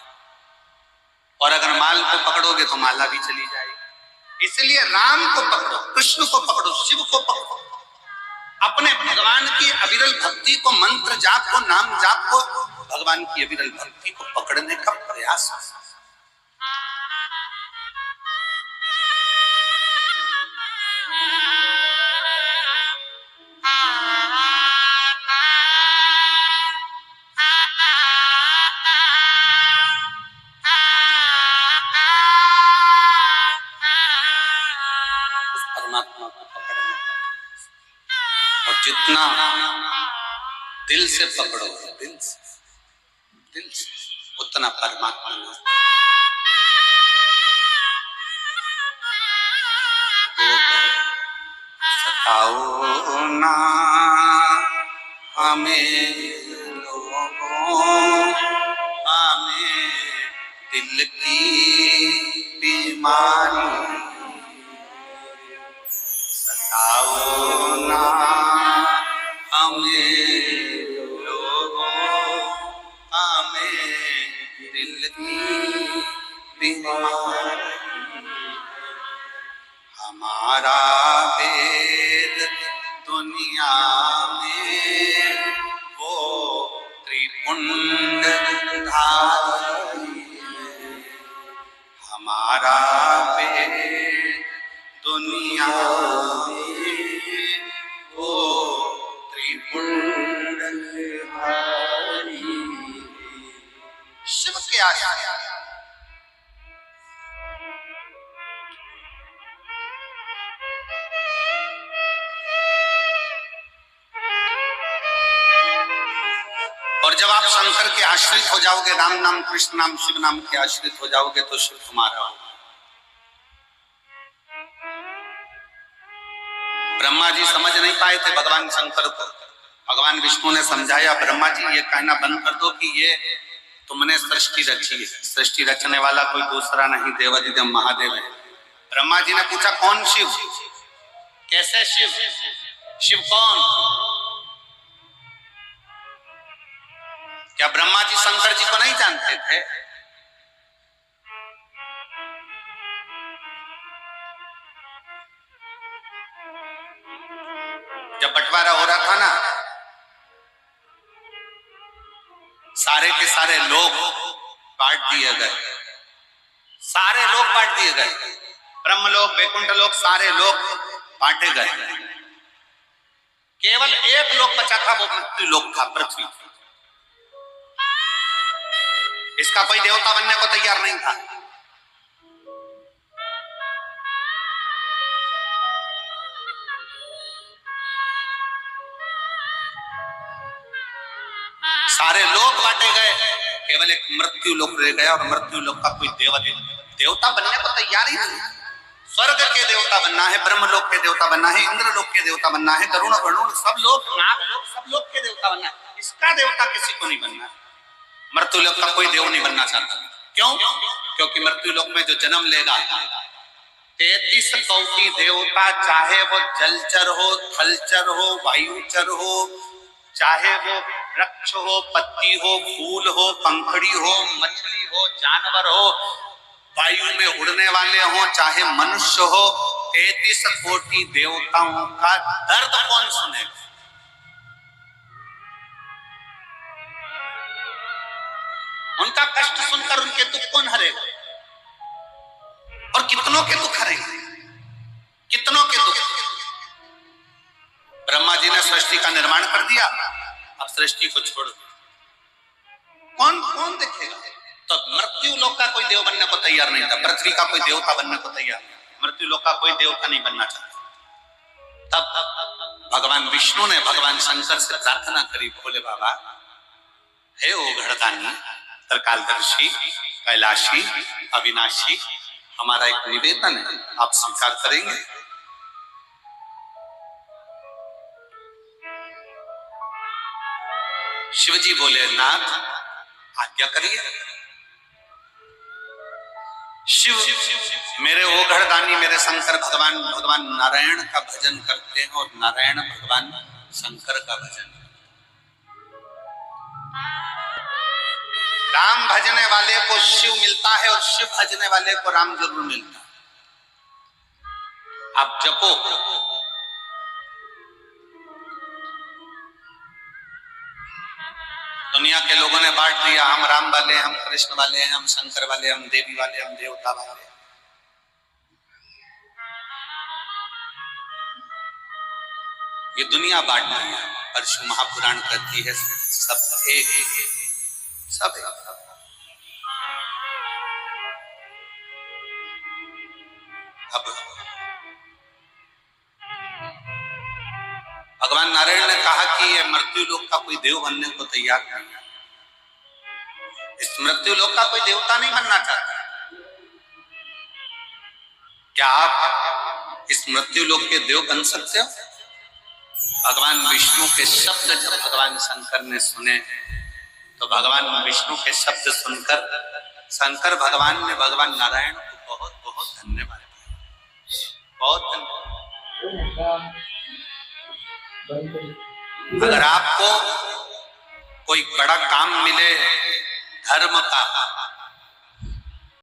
[SPEAKER 1] और अगर माल को पकड़ोगे तो माला भी चली जाएगी। इसलिए राम को पकड़ो, कृष्ण को पकड़ो, शिव को पकड़ो, अपने भगवान की अविरल भक्ति को, मंत्र जाप को, नाम जाप को, भगवान की अविरल भक्ति को पकड़ने का प्रयास। उस परमात्मा को पकड़ने, और जितना दिल से पकड़ोगे, दिल से उतना परमात्मा सताओ ना हमें लोगों, हमें दिल की बीमारी, सताओ ना हमें लोगों, हमें दिल की बीमारी। हमारा भेद दुनिया में वो त्रिपुंड धारी, हमारा भेद दुनिया में वो त्रिपुंड धारी। शिव के आश्रय और जब आप शंकर के आश्रित हो जाओगे, राम नाम, कृष्ण नाम, शिव नाम के आश्रित हो जाओगे तो शिव तुम्हारा होगा। ब्रह्मा जी समझ नहीं पाए थे भगवान शंकर को, भगवान विष्णु ने समझाया, ब्रह्मा जी ये कहना बंद कर दो कि ये तुमने सृष्टि रची है, सृष्टि रचने वाला कोई दूसरा नहीं, देवाधिदेव महादेव है। ब्रह्मा जी ने पूछा कौन शिव, कैसे शिव, शिव कौन? क्या ब्रह्मा जी शंकर जी को नहीं जानते थे? जब बंटवारा हो रहा था ना, सारे के सारे लोग बांट दिए गए, सारे लोग बांट दिए गए, ब्रह्मलोक, वैकुंठ लोक, सारे लोग बांटे गए। केवल एक लोक बचा था, वो मृत्यु लोक था, पृथ्वी। इसका कोई देवता बनने को तैयार नहीं था। सारे लोग बांटे गए, केवल एक मृत्यु लोक रह गया, और मृत्यु लोक का कोई देवता बनने को तैयार ही नहीं। स्वर्ग के देवता बनना है, ब्रह्म लोक के देवता बनना है, इंद्र लोक के देवता बनना है, गरुण वरुण सब लोग, नाग लोग, सब लोग के देवता बनना है। इसका देवता किसी को नहीं बनना। मृत्यु लोक का कोई देव नहीं बनना चाहता। क्यों? क्योंकि मृत्यु लोक में जो जन्म लेगा 33 कोटि देवता, चाहे वो जलचर हो, थलचर हो, वायुचर हो, चाहे वो वृक्ष हो, पत्ती हो, फूल हो, पंखड़ी हो, मछली हो, जानवर हो, वायु में उड़ने वाले हो, चाहे मनुष्य हो, 33 कोटि देवताओं का दर्द कौन सुनेगा? उनका कष्ट सुनकर उनके दुख कौन हरेगा? और कितनों के दुख हरेंगे, कितनों के दुख। ब्रह्मा जी ने सृष्टि का निर्माण कर दिया, अब सृष्टि को छोड़ कौन कौन देखेगा? तो मृत्यु लोक का कोई देव बनने को तैयार नहीं था, पृथ्वी का कोई देवता बनने को तैयार नहीं, मृत्यु लोक का कोई देवता नहीं बनना चाहता। तब भगवान विष्णु ने भगवान शंकर से प्रार्थना करी, भोले बाबा, हे ओ घड़दानी, त्रिकालदर्शी, कैलाशी, अविनाशी, हमारा एक निवेदन है, आप स्वीकार करेंगे? शिवजी बोले नाथ आज्ञा करिए। शिव मेरे ओघड़दानी मेरे शंकर भगवान नारायण का भजन करते हैं और नारायण भगवान शंकर का भजन। राम भजने वाले को शिव मिलता है और शिव भजने वाले को राम जरूर मिलता है। आप जपो, दुनिया के लोगों ने बांट दिया, हम राम वाले, हम कृष्ण वाले हैं, हम शंकर वाले, हम देवी वाले, हम देवता वाले। ये दुनिया बांट दी है, पर शिव महापुराण कहती है सब एक, सब एक। अब भगवान नारायण ने कहा कि ये मृत्यु लोक का कोई देव बनने को तैयार नहीं है, इस मृत्यु लोक का कोई देवता नहीं बनना चाहता। क्या आप इस मृत्यु लोक के देव बन सकते हो? भगवान विष्णु के शब्द जब भगवान शंकर ने सुने तो भगवान विष्णु के शब्द सुनकर शंकर भगवान ने भगवान नारायण को बहुत बहुत धन्यवाद दिया, बहुत धन्यवाद। अगर आपको कोई बड़ा काम मिले धर्म का,